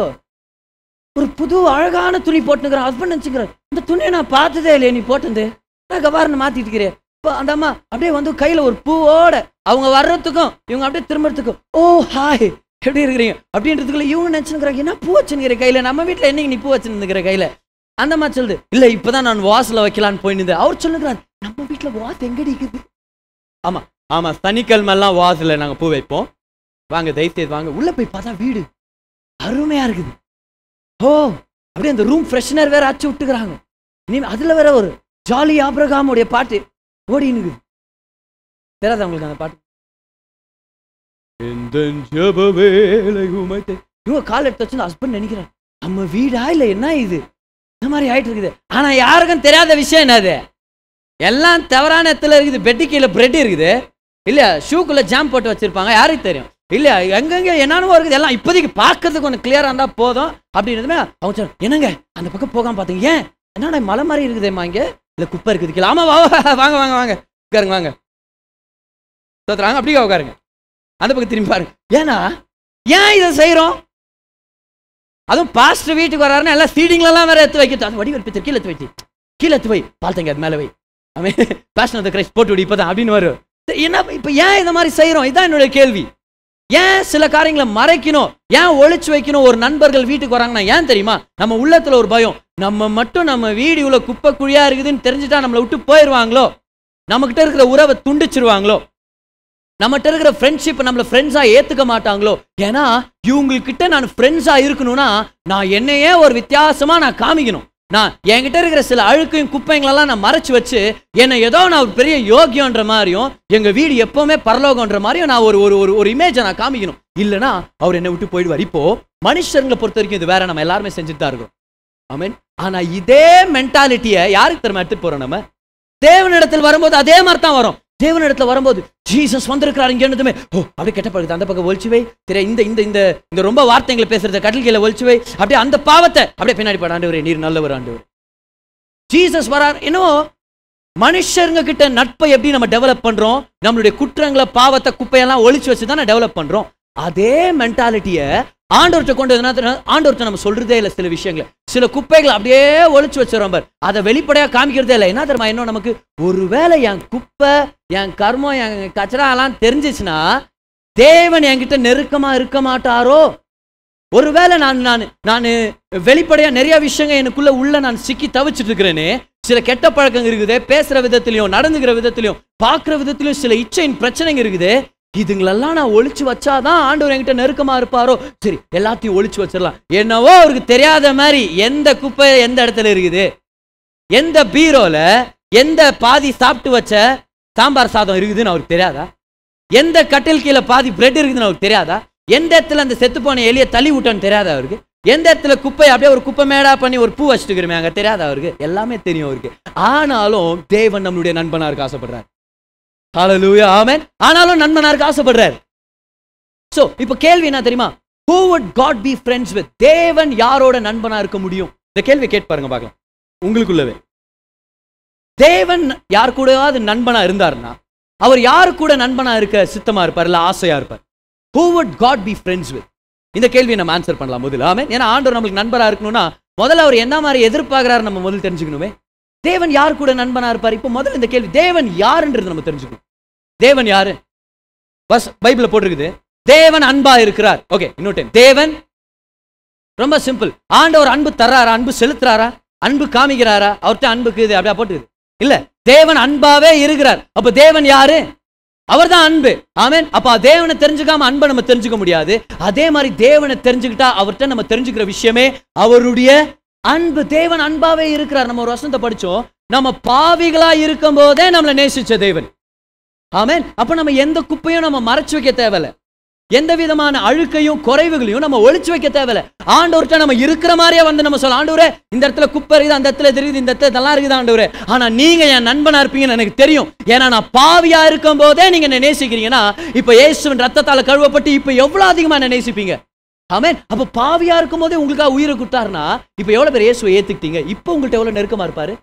ஒரு புது அழகான துணி போட்டுக்கிற ஹஸ்பண்ட் நினச்சிக்கிறார், இந்த துணியை நான் பார்த்ததே இல்லையே நீ போட்டுந்து நான் கவாரன்னு மாத்திட்டு இருக்கிறேன், அந்த அம்மா அப்படியே வந்து கையில ஒரு பூவோட அவங்க வர்றதுக்கும் இவங்க அப்படியே திரும்பறதுக்கும், ஓ ஹாய் எப்படி இருக்கிறீங்க அப்படின்றதுக்குள்ள இவங்க நினைச்சுக்கிறாங்க, என்ன பூ வச்சுருக்கிற கையில, நம்ம வீட்டுல என்னைக்கு நீ பூ வச்சுருக்கிற கையில. அந்த அம்மா சொல்லுது, இல்ல இப்பதான் நான் வாசல வைக்கலான்னு போயிருந்து. அவர் சொல்லுகிறார், நம்ம வீட்டுல வாஸ் எங்கடி இருக்குது? ஆமா ஆமா, சனிக்கிழமெல்லாம் வாசல நாங்க பூ வைப்போம், வாங்க தயவுசெய்து வாங்க. உள்ள போய் பார்த்தா வீடு அருமையா இருக்குது. ஓ அப்படியே அந்த ரூம் ஃப்ரெஷ்னர் வேற அச்சு விட்டுக்கிறாங்க. நீ அதுல வேற ஒரு ஜாலி ஆபிரகாமுடைய பாட்டு ஓடினுக்குது. தெரியாத உங்களுக்கு அந்த பாட்டு? இவங்க கால் எடுத்து வச்சு ஹஸ்பண்ட் நினைக்கிறேன், நம்ம வீடா இல்ல என்ன இது இந்த மாதிரி ஆயிட்டு இருக்குது. ஆனா யாருக்கும் தெரியாத விஷயம் என்னது, எல்லாம் தவறான இடத்துல இருக்குது. பெட்டு கீழே பிரெட் இருக்குது இல்ல, ஷூக்குள்ள ஜாம் போட்டு வச்சிருப்பாங்க, யாருக்கு தெரியும் இல்ல, எங்கெங்க என்னன்னு இருக்குது. எல்லாம் இப்போதைக்கு பார்க்கறதுக்கு கொஞ்சம் கிளியரா இருந்தா போதும் அப்படின்றதுமே. அவங்க சொல்ல, என்னங்க அந்த பக்கம் போகாம பாத்தீங்க, ஏன் என்னடா மலை மாதிரி இருக்குதேம்மா, இங்க இல்ல குப்பை இருக்குது கீழே. ஆமா வாங்க வாங்க வாங்க உட்காருங்க வாங்க தோத்துறாங்க, அப்படியே உட்காருங்க, அந்த பக்கம் திரும்பி பாருங்க. ஏன்னா ஏன் இதை செய்யறோம்? அதுவும் பாஸ்டர் வீட்டுக்கு வராருன்னா எல்லாம் சீடிங்லாம் வேற எடுத்து வைக்கிறது. அந்த வடி வெறுப்பு கீழே எடுத்து வச்சு, கீழே எடுத்து வை, பால் தங்க அது மேலே வை, அவன் பாஸ்டர் ஆஃப் தி கிரைஸ்ட் போட்டு விடு இப்பதான் அப்படின்னு வரும். என்ன இப்ப ஏன் இந்த மாதிரி செய்யறோம்? இதுதான் என்னுடைய கேள்வி. ஏன் சில காரியங்களை மறைக்கணும், ஏன் ஒளிச்சு வைக்கணும்? ஒரு நண்பர்கள் வீட்டுக்கு வராங்கன்னா ஏன் தெரியுமா? நம்ம உள்ளத்துல ஒரு பயம், நம்ம மட்டும் நம்ம வீடு இவ்வளவு குப்பை குழியா இருக்குதுன்னு தெரிஞ்சுட்டா நம்மளை விட்டு போயிடுவாங்களோ, நம்ம கிட்ட இருக்கிற உறவை துண்டிச்சிருவாங்களோ, நம்மகிட்ட இருக்கிற ஃப்ரெண்ட்ஷிப் நம்மள ஃப்ரெண்ட்ஸா ஏத்துக்க மாட்டாங்களோ. ஏன்னா இவங்ககிட்ட நான் ஃப்ரெண்ட்ஸா இருக்கணும்னா நான் என்னையே ஒரு வித்தியாசமா நான் காமிக்கணும். நான் என்கிட்ட இருக்கிற சில அழுக்கையும் குப்பைங்களெல்லாம் நான் மறைச்சு வச்சு என்னை ஏதோ நான் ஒரு பெரிய யோகியன்ற மாதிரியும் எங்க வீடு எப்பவுமே பரலோகன்ற மாதிரியும் நான் ஒரு இமேஜை நான் காமிக்கணும். இல்லைன்னா அவர் என்னை விட்டு போயிடுவார். இப்போ மனுஷங்களை பொறுத்த வரைக்கும் இது வேற, நம்ம எல்லாருமே செஞ்சுட்டு தான் இருக்கோம். ஆமென். ஆனா இதே மென்டாலிட்டியை யாருக்கு தெரியுமா எடுத்துட்டு போறோம்? நம்ம தேவனிடத்தில் வரும்போது அதே மாதிரி தான் வரும். தேவனிடத்துல வரும்போது ஜீசஸ் வந்திருக்கிறார் இங்க என்னதுமே, ஓ அப்படியே கெட்ட பழகுது, அந்த பக்கம் ஒழிச்சு வை, இந்த இந்த இந்த இந்த ரொம்ப வார்த்தைகளை பேசுறத கடல் கீழே ஒழிச்சு வை, அப்படியே அந்த பாவத்தை அப்படியே பின்னாடி பாட, ஆண்டவரே நீர் நல்லவர் ஆண்டவர். ஜீசஸ் வரார். இன்னும் மனுஷங்க கிட்ட நட்பை எப்படி நம்ம டெவலப் பண்றோம்? நம்மளுடைய குற்றங்களை பாவத்தை குப்பையெல்லாம் ஒழிச்சு வச்சு தானே டெவலப் பண்றோம். அதே மென்டாலிட்டியை ஆண்டவர்கிட்ட கொண்டு ஆண்டவர்கிட்ட நம்ம சொல்றதே இல்லை. சில விஷயங்களை, சில குப்பைகளை அப்படியே ஒழிச்சு வச்சிடறோம் பார், அதை வெளிப்படையா காமிக்கிறதே இல்லை. என்ன தெரியுமா? இன்னும் நமக்கு ஒருவேளை என் குப்பை என் கர்மம் என் கச்சரா எல்லாம் தெரிஞ்சிச்சுன்னா தேவன் என்கிட்ட நெருக்கமா இருக்க மாட்டாரோ? ஒருவேளை நான் வெளிப்படையா நிறைய விஷயங்கள் எனக்குள்ள உள்ள நான் சிக்கி தவிச்சிட்டு இருக்கிறேனே, சில கெட்ட பழக்கங்கள் இருக்குது, பேசுற விதத்திலையும் நடந்துக்கிற விதத்திலையும் பார்க்குற விதத்திலையும் சில இச்சையின் பிரச்சனைங்க இருக்குது. இதுங்களெல்லாம் நான் ஒழிச்சு வச்சாதான் ஆண்டவர் என்கிட்ட நெருக்கமா இருப்பாரோ? சரி எல்லாத்தையும் ஒழிச்சு வச்சிடலாம். என்னவோ அவருக்கு தெரியாத மாதிரி எந்த குப்பை எந்த இடத்துல இருக்குது, எந்த பீரோல எந்த பாதி சாப்பிட்டு வச்ச சாம்பார் சாதம் இருக்குதுன்னு அவருக்கு தெரியாதா? எந்த கட்டில் கீழே பாதி பிரெட் இருக்குதுன்னு அவருக்கு தெரியாதா? எந்த இடத்துல அந்த செத்து போன எலியை தள்ளி விட்டோன்னு தெரியாதா அவருக்கு? எந்த இடத்துல குப்பை அப்படியே ஒரு குப்பை மேடா பண்ணி ஒரு பூ வச்சுட்டுக்கிறமே அங்க தெரியாதா அவருக்கு? எல்லாமே தெரியும் அவருக்கு. ஆனாலும் தேவன் நம்மளுடைய நண்பனா இருக்க ஆசைப்படுறார். ஹல்லேலூயா, ஆமென். ஆனாலும் நண்பனா இருக்க ஆசைப்படுறார். சோ இப்போ கேள்வி என்ன தெரியுமா? Who would God be friends with? தேவன் யாரோட நண்பனா இருக்க முடியும்? இந்த கேள்வி கேட்டு பாருங்க பார்க்கலாம் உங்களுக்குள்ளவே. தேவன் யார் கூடயாவது நண்பனா இருந்தாருன்னா அவர் யாரு கூட நண்பனா இருக்க சித்தமா இருப்பார், இல்ல ஆசையா இருப்பார்? Who would God be friends with? இந்த கேள்வியை நம்ம ஆன்சர் பண்ணலாம் முதல்ல. ஆமென். ஏன்னா ஆண்டவர் நம்மளுக்கு நண்பரா இருக்கணும்னா முதல்ல அவர் என்ன மாதிரி எதிர்பார்க்கிறாரு நம்ம முதல்ல தெரிஞ்சுக்கணுமே. தேவன் யார் கூட நண்பனா இருப்பார்? இப்போ முதல்ல இந்த கேள்வி, தேவன் யாருன்றது நம்ம தெரிஞ்சுக்கணும். தேவன் யாரு? பஸ் பைபிள்ல போட்டிருக்குது, தேவன் அன்பா இருக்கிறார். ஓகே, இன்னொரு டைம். தேவன் ரொம்ப சிம்பிள். ஆண்டவர் அன்பு தர்றாரா? அன்பு செலுத்துறாரா? அன்பு காமிக்கிறாரா? அவர்கிட்ட அன்புக்கு இது அப்படியே போட்டுக்குது இல்ல. தேவன் அன்பாவே இருக்கிறார். அப்ப தேவன் யாரு? அவர் தான் அன்பு. ஆமென். அப்ப தேவனை தெரிஞ்சுக்காம அன்பை நம்ம தெரிஞ்சுக்க முடியாது. அதே மாதிரி தேவனை தெரிஞ்சுக்கிட்டா அவர்கிட்ட நம்ம தெரிஞ்சுக்கிற விஷயமே அவருடைய அன்பு. தேவன் அன்பாவே இருக்கிறார். நம்ம ஒரு வசனத்தை படிச்சோம், நம்ம பாவிகளா இருக்கும் போதே நம்மளை நேசிச்ச தேவன். ஆமென். அப்ப நம்ம எந்த குப்பையும் நம்ம மறைச்சு வைக்க தேவையில்ல, எந்த விதமான அழுக்கையும் குறைவுகளையும் நம்ம ஒழிச்சு வைக்க தேவையில்ல. ஆண்டவர்கிட்ட நம்ம இருக்கிற மாதிரியே வந்து நம்ம சொல்ல, ஆண்டவரே இந்த இடத்துல குப்பை இருக்குது, அந்த இடத்துல தெரியுது, இந்த இடத்துல இதெல்லாம் இருக்குது ஆண்டவரே, ஆனா நீங்க என் நண்பனா இருப்பீங்கன்னு எனக்கு தெரியும். ஏன்னா நான் பாவியா இருக்கும் போதே நீங்க என்ன நேசிக்கிறீங்கன்னா இப்ப இயேசுவின் ரத்தத்தால கழுவப்பட்டு இப்ப எவ்வளவு அதிகமா என்ன நேசிப்பீங்க. ஆமென். அப்ப பாவியா இருக்கும் போதே உங்களுக்காக உயிரை கொடுத்தாருன்னா இப்ப எவ்வளவு பேர் இயேசுவை ஏத்துக்கிட்டீங்க? இப்ப உங்கள்கிட்ட எவ்வளவு நெருக்கமா இருப்பாரு?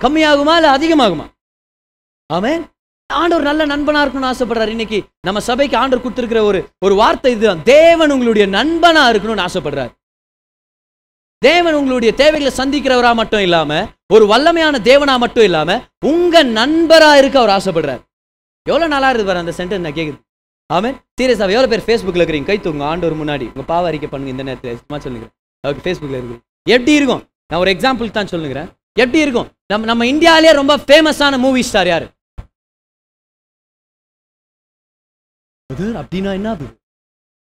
கம்மியாகுமா இல்ல அதிகமாகுமா? ஆமென். ஆண்டவர் நல்ல நண்பனா இருக்கணும்னு ஆசைப்படுறாரு. இன்னைக்கு நம்ம சபைக்கு ஆண்டவர் கொடுத்திருக்கிற ஒரு வார்த்தை இதுதான், தேவன் உங்களுடைய நண்பனா இருக்கணும்னு ஆசைப்படுறாரு. தேவன் உங்களுடைய தேவைகளை சந்திக்கிறவரா மட்டும் இல்லாம ஒரு வல்லமையான தேவனா மட்டும் இல்லாம உங்க நண்பரா இருக்க அவர் ஆசைப்படுறார். எவ்வளவு நல்லா இருக்கு பாரு அந்த சென்டென்ஸ் நான் கேக்குது. ஆமென். சீரியஸா எவ்வளவு பேர் Facebookல இருக்கீங்க? கை தூங்க ஆண்டவர் முன்னாடி உங்க பாவ அறிக்கை பண்ணுங்க இந்த நேரத்துல. சும்மா சொல்லுங்க. ஓகே, Facebookல இருக்கு. எப்படி இருக்கும்? நான் ஒரு எக்ஸாம்பிள் தான் சொல்லுகிறேன். எப்படி இருக்கும்? நம்ம இந்தியாவிலேயே ரொம்ப ஃபேமஸான மூவி ஸ்டார் யாரு? அப்படின்னா என்ன?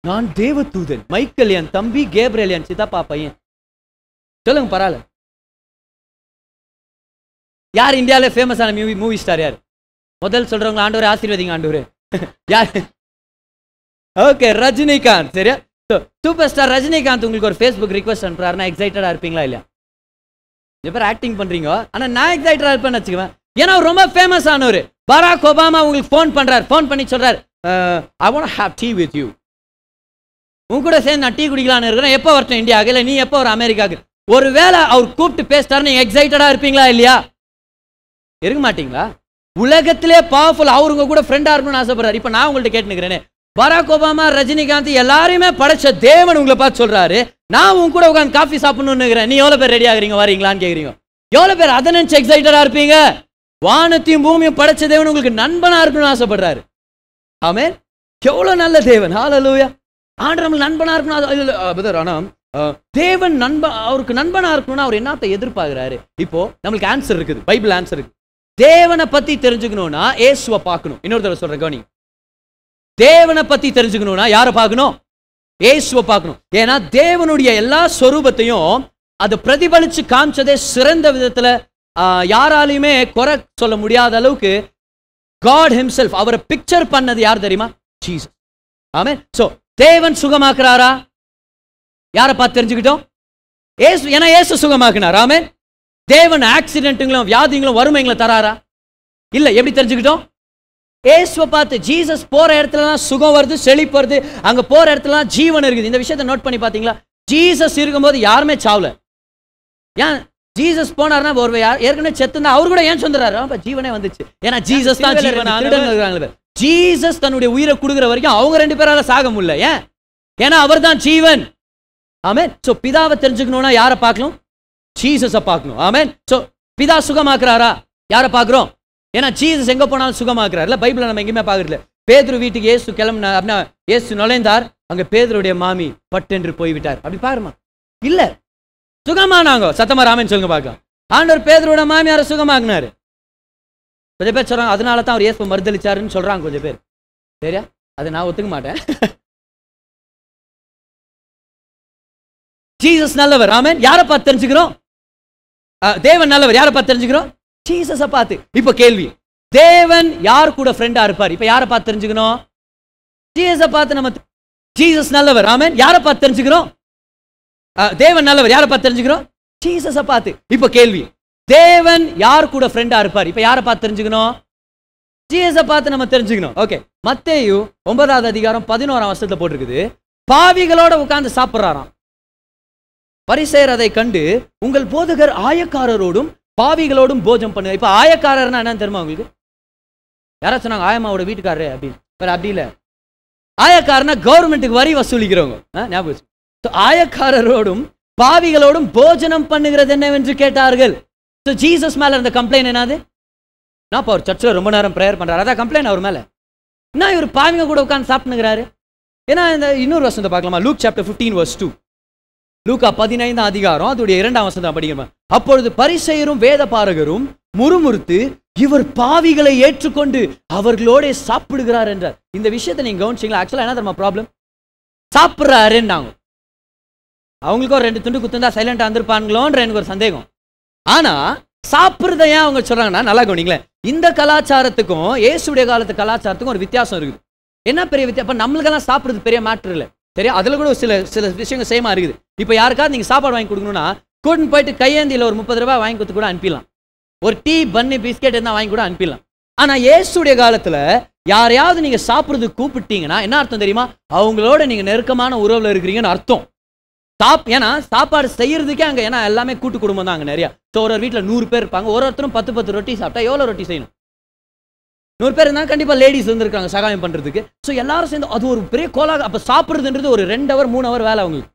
நான் தேவதூதன் மைக்கேல் என் தம்பி, கேப்ரியல் என் சித்தப்பா பையன். சொல்லுங்க பரவாயில்ல. யார் இந்தியாவிலே ஃபேமஸான மூவி ஸ்டார் யார்? முதல் சொல்றவங்க ஆண்டவரே ஆசீர்வதிங்க ஆண்டவரே. யார்? ஓகே, ரஜினிகாந்த். சரியா? சூப்பர் ஸ்டார் ரஜினிகாந்த் உங்களுக்கு ஒரு ஃபேஸ்புக் ரிக்வெஸ்ட் அனுப்புறாருன்னா எக்ஸைட்டடா இருப்பீங்களா இல்லையா? எப்போ ஆக்டிங் பண்றீங்க, ஆனா நான் எக்ஸைட்டடா இருப்பேன்னு வச்சுக்குவேன். ஏன்னா ரொம்ப ஃபேமஸ் ஆனவர். பராக் ஒபாமா உங்களுக்கு ஃபோன் பண்றாரு. ஃபோன் பண்ணி சொல்றாரு, I want to have tea with you. உங்க கூட சேர்ந்து நான் டீ குடிக்கலான்னு இருக்கிறேன். எப்போ வரட்டும் இந்தியாவுக்கு? இல்லை நீ எப்போ ஒரு அமெரிக்காவுக்கு? ஒருவேளை அவர் கூப்பிட்டு பேசிட்டாரு, நீங்க எக்ஸைட்டடா இருப்பீங்களா இல்லையா? இருக்க மாட்டீங்களா? உலகத்திலே பவர்ஃபுல் அவர் உங்க கூட ஃப்ரெண்டா இருக்கணும்னு ஆசைப்படுறாரு. இப்போ நான் உங்கள்கிட்ட கேட்டுக்கிறேனே, பராக் ஒபாமா, ரஜினிகாந்த் எல்லாருமே படைச்ச தேவன் உங்களை பார்த்து சொல்றாரு, நான் உங்க கூட உட்காந்து காஃபி சாப்பிடணும்னு இருக்கிறேன். நீ எவ்வளவு பேர் ரெடி ஆகுறீங்க, வரீங்களான்னு கேட்குறீங்க. எவ்வளவு பேர் அதை நினைச்சு எக்ஸைட்டடா இருப்பீங்க? வானத்தையும் பூமியும் படைச்ச தேவன் உங்களுக்கு நண்பனா இருக்கணும்னு ஆசைப்படுறாரு. ஆமென். எவ்வளவு நல்ல தேவன். ஹல்லேலூயா. ஆண்டவர் நம்மளுக்கு நண்பனா இருக்கணும். ஆனா தேவன் அவருக்கு நண்பனா இருக்கணும்னா அவர் என்னத்தை எதிர்பார்க்கிறாரு? இப்போ நம்மளுக்கு ஆன்சர் இருக்குது, பைபிள் ஆன்சர் இருக்கு. தேவனை பத்தி தெரிஞ்சுக்கணும்னா இயேசுவை பார்க்கணும். இன்னொரு தடவை சொல்றேன் கவனி. தேவனை பத்தி தெரிஞ்சுக்கணும்னா யாரை பார்க்கணும்? இயேசுவை பார்க்கணும். ஏன்னா தேவனுடைய எல்லா ஸ்வரூபத்தையும் அது பிரதிபலிச்சு காமிச்சதே சிறந்த விதத்துல யாராலையுமே குறை சொல்ல முடியாத அளவுக்கு காட் ஹிம்செல்ஃப் அவரை பிக்சர் பண்ணது யார் தெரியுமா? ஜீசஸ். ஆமென். சோ தேவன் சுகமாக்குறாரா? யாரை பார்த்து தெரிஞ்சுக்கிட்டோம்? ஏசு. ஏன்னா ஏசு சுகமாக்குனார். ஆமென். தேவன் ஆக்சிடென்ட்டுங்களும் வியாதிகளும் வறுமைகளை தராரா? இல்ல. எப்படி தெரிஞ்சுக்கிட்டோம்? ஏசுவை பார்த்து. ஜீசஸ் போற இடத்துலலாம் சுகம் வருது, செழிப்பு வருது. அங்க போற இடத்துலலாம் ஜீவன் இருக்குது. இந்த விஷயத்தை நோட் பண்ணி பாத்தீங்களா? ஜீசஸ் இருக்கும்போது யாருமே சாவல. ஏன் ஜீசஸ் போனார்னா ஒரு ஏற்கனவே செத்துனா அவர் கூட ஏன் சொல்றாரு? ஜீவனே வந்துச்சு. ஏன்னா ஜீசஸ் தான் ஜீவன். ஜீசஸ் தன்னுடைய உயிரை கொடுக்குற வரைக்கும் அவங்க ரெண்டு பேரால சாக முடியல. ஏன்? ஏன்னா அவர் தான் ஜீவன். ஆமென். சோ பிதாவை தெரிஞ்சுக்கணும்னா யாரை பார்க்கணும்? ஜீசஸை பார்க்கணும். ஆமென். சோ பிதா சுகமாக்குறாரா? யாரை பார்க்கிறோம்? ஏன்னா ஜீசஸ் எங்க போனாலும் சுகமாக்குறாரு. இல்ல பைபிள்ல நம்ம எங்கேயுமே பார்க்கறதில்ல. பேதுரு வீட்டுக்கு இயேசு கிளம்பினா அப்படின்னா இயேசு நுழைந்தார், அங்க பேதுருடைய மாமி பட்டென்று போய்விட்டார். அப்படி பாருமா? இல்ல, சுகமானாங்க. சத்தமா ராமன் சொல்லுங்க பார்க்கலாம். ஆண்டவர் பேதுருவோட மாமியாரை சுகமாக்குனாரு. கொஞ்சம் பேர் சொல்றாங்க அதனால தான் அவர் இயேசு மறுதளிச்சாருன்னு சொல்றாங்க கொஞ்சம் பேர். சரியா? அதை நான் ஒத்துக்க மாட்டேன். ஜீசஸ் நல்லவர். ஆமென். யாரை பார்த்து தெரிஞ்சுக்கிறோம்? தேவன் நல்லவர். யாரை பார்த்து தெரிஞ்சுக்கிறோம்? ஜீசஸை பார்த்து. இப்ப கேள்வி, தேவன் யார் கூட ஃப்ரெண்டா இருப்பார்? இப்ப யாரை பார்த்து தெரிஞ்சுக்கணும்? ஜீசஸை பார்த்து. நம்ம ஜீசஸ் நல்லவர். ஆமென். யாரை பார்த்து தெரிஞ்சுக்கிறோம்? தேவன் நல்லவர். யாரை பார்த்து தெரிஞ்சுக்கிறோம்? ஜீசஸை பார்த்து. இப்ப கேள்வி, தேவன் யார் கூட ஃப்ரெண்டா இருப்பார்? இப்ப யாரை பார்த்து தெரிஞ்சுக்கணும்? ஜீசஸை பார்த்து நம்ம தெரிஞ்சுக்கணும். ஓகே. மத்தேயு 9வது அதிகாரம் 11ஆம் வசனத்துல போட்டிருக்குது, பாவிகளோட உட்கார்ந்து சாப்பிடுறாராம். பரிசேயர் அதை கண்டு, உங்கள் போதகர் ஆயக்காரரோடும் பாவிகளோடும் போஜனம் பண்ணுங்க. இப்ப ஆயக்காரர்னா என்னன்னு தெரியுமா உங்களுக்கு? யாராவது சொன்னாங்க ஆயம்மாவோட வீட்டுக்காரரு அப்படின்னு? அப்படி இல்ல. ஆயக்காரனா கவர்மெண்ட்டுக்கு வரி வசூலிக்கிறவங்க. ஞாபகம். ஆயக்காரரோடும் பாவிகளோடும் போஜனம் பண்ணுகிறது என்னவென்று கேட்டார்கள். ஜீசஸ் மேல இருந்த கம்ப்ளைண்ட் என்னது? நான் அவர் சர்ச்சில் ரொம்ப நேரம் பிரேயர் பண்றாரு, அதான் கம்ப்ளைண்ட் அவர் மேல. என்ன இவர் பாவிங்க கூட உட்கார்ந்து சாப்பிட்டுங்கிறாரு? ஏன்னா இந்த இன்னொரு வசனத்தை பார்க்கலாமா? Look chapter 15 verse 2. லூக்கா 15ஆம் அதிகாரம் அதோடைய 2ஆம் வசனத்தை படிக்கணும். அப்பொழுது பரிசேயரும் வேத பாரகரும் முறுமுறுத்து, இவர் பாவிகளை ஏற்றுக்கொண்டு அவர்களோட சாப்பிடுகிறார் என்றார். இந்த விஷயத்தை நீங்க கவனிச்சீங்களா? ஆக்சுவலா என்ன தெரியுமா ப்ராப்ளம்? சாப்பிட்றாருன்னாங்க. அவங்களுக்கு ஒரு 2 துண்டு குத்துந்தா சைலண்டா வந்திருப்பாங்களோன்ற எனக்கு ஒரு சந்தேகம். ஆனா சாப்பிட்றத ஏன் அவங்க சொல்றாங்கன்னா, நல்லா கவனிங்களேன், இந்த கலாச்சாரத்துக்கும் இயேசுடைய காலத்து கலாச்சாரத்துக்கும் ஒரு வித்தியாசம் இருக்குது. என்ன பெரிய வித்தியாசம்? அப்ப நம்மளுக்கெல்லாம் சாப்பிடுறது பெரிய மேட்டர் இல்லை. சரியா? அதுல கூட சில விஷயங்கள் சேமா இருக்குது. இப்ப யாருக்காவது நீங்க சாப்பாடு வாங்கி கொடுக்கணும்னா கூட்டின்னு போயிட்டு கையேந்தியில ஒரு 30 ரூபாய் வாங்கி கொடுத்து கூட அனுப்பிடலாம். ஒரு டீ பன்னு பிஸ்கெட் இருந்தா வாங்கி கூட அனுப்பிடலாம். ஆனா இயேசுடைய காலத்துல யாரையாவது நீங்க சாப்பிடுறது கூப்பிட்டீங்கன்னா என்ன அர்த்தம் தெரியுமா? அவங்களோட நீங்க நெருக்கமான உறவுல இருக்கிறீங்கன்னு அர்த்தம். ஏன்னா சாப்பாடு செய்யறதுக்கே அங்க ஏன்னா எல்லாமே கூட்டு குடும்பம் தான் அங்க நிறைய. ஒரு வீட்டுல 100 பேர் இருப்பாங்க. ஒருத்தரும் 10 ரொட்டி சாப்பிட்டா எவ்வளவு ரொட்டி செய்யணும்? 100 பேர் இருந்தா கண்டிப்பா லேடிஸ் இருந்திருக்காங்க சகாயம் பண்றதுக்கு. ஸோ எல்லாரும் சேர்ந்து அது ஒரு பெரிய கோலாக. அப்ப சாப்பிடுறதுன்றது ஒரு 2 hour 3 hour வேலை அவங்களுக்கு.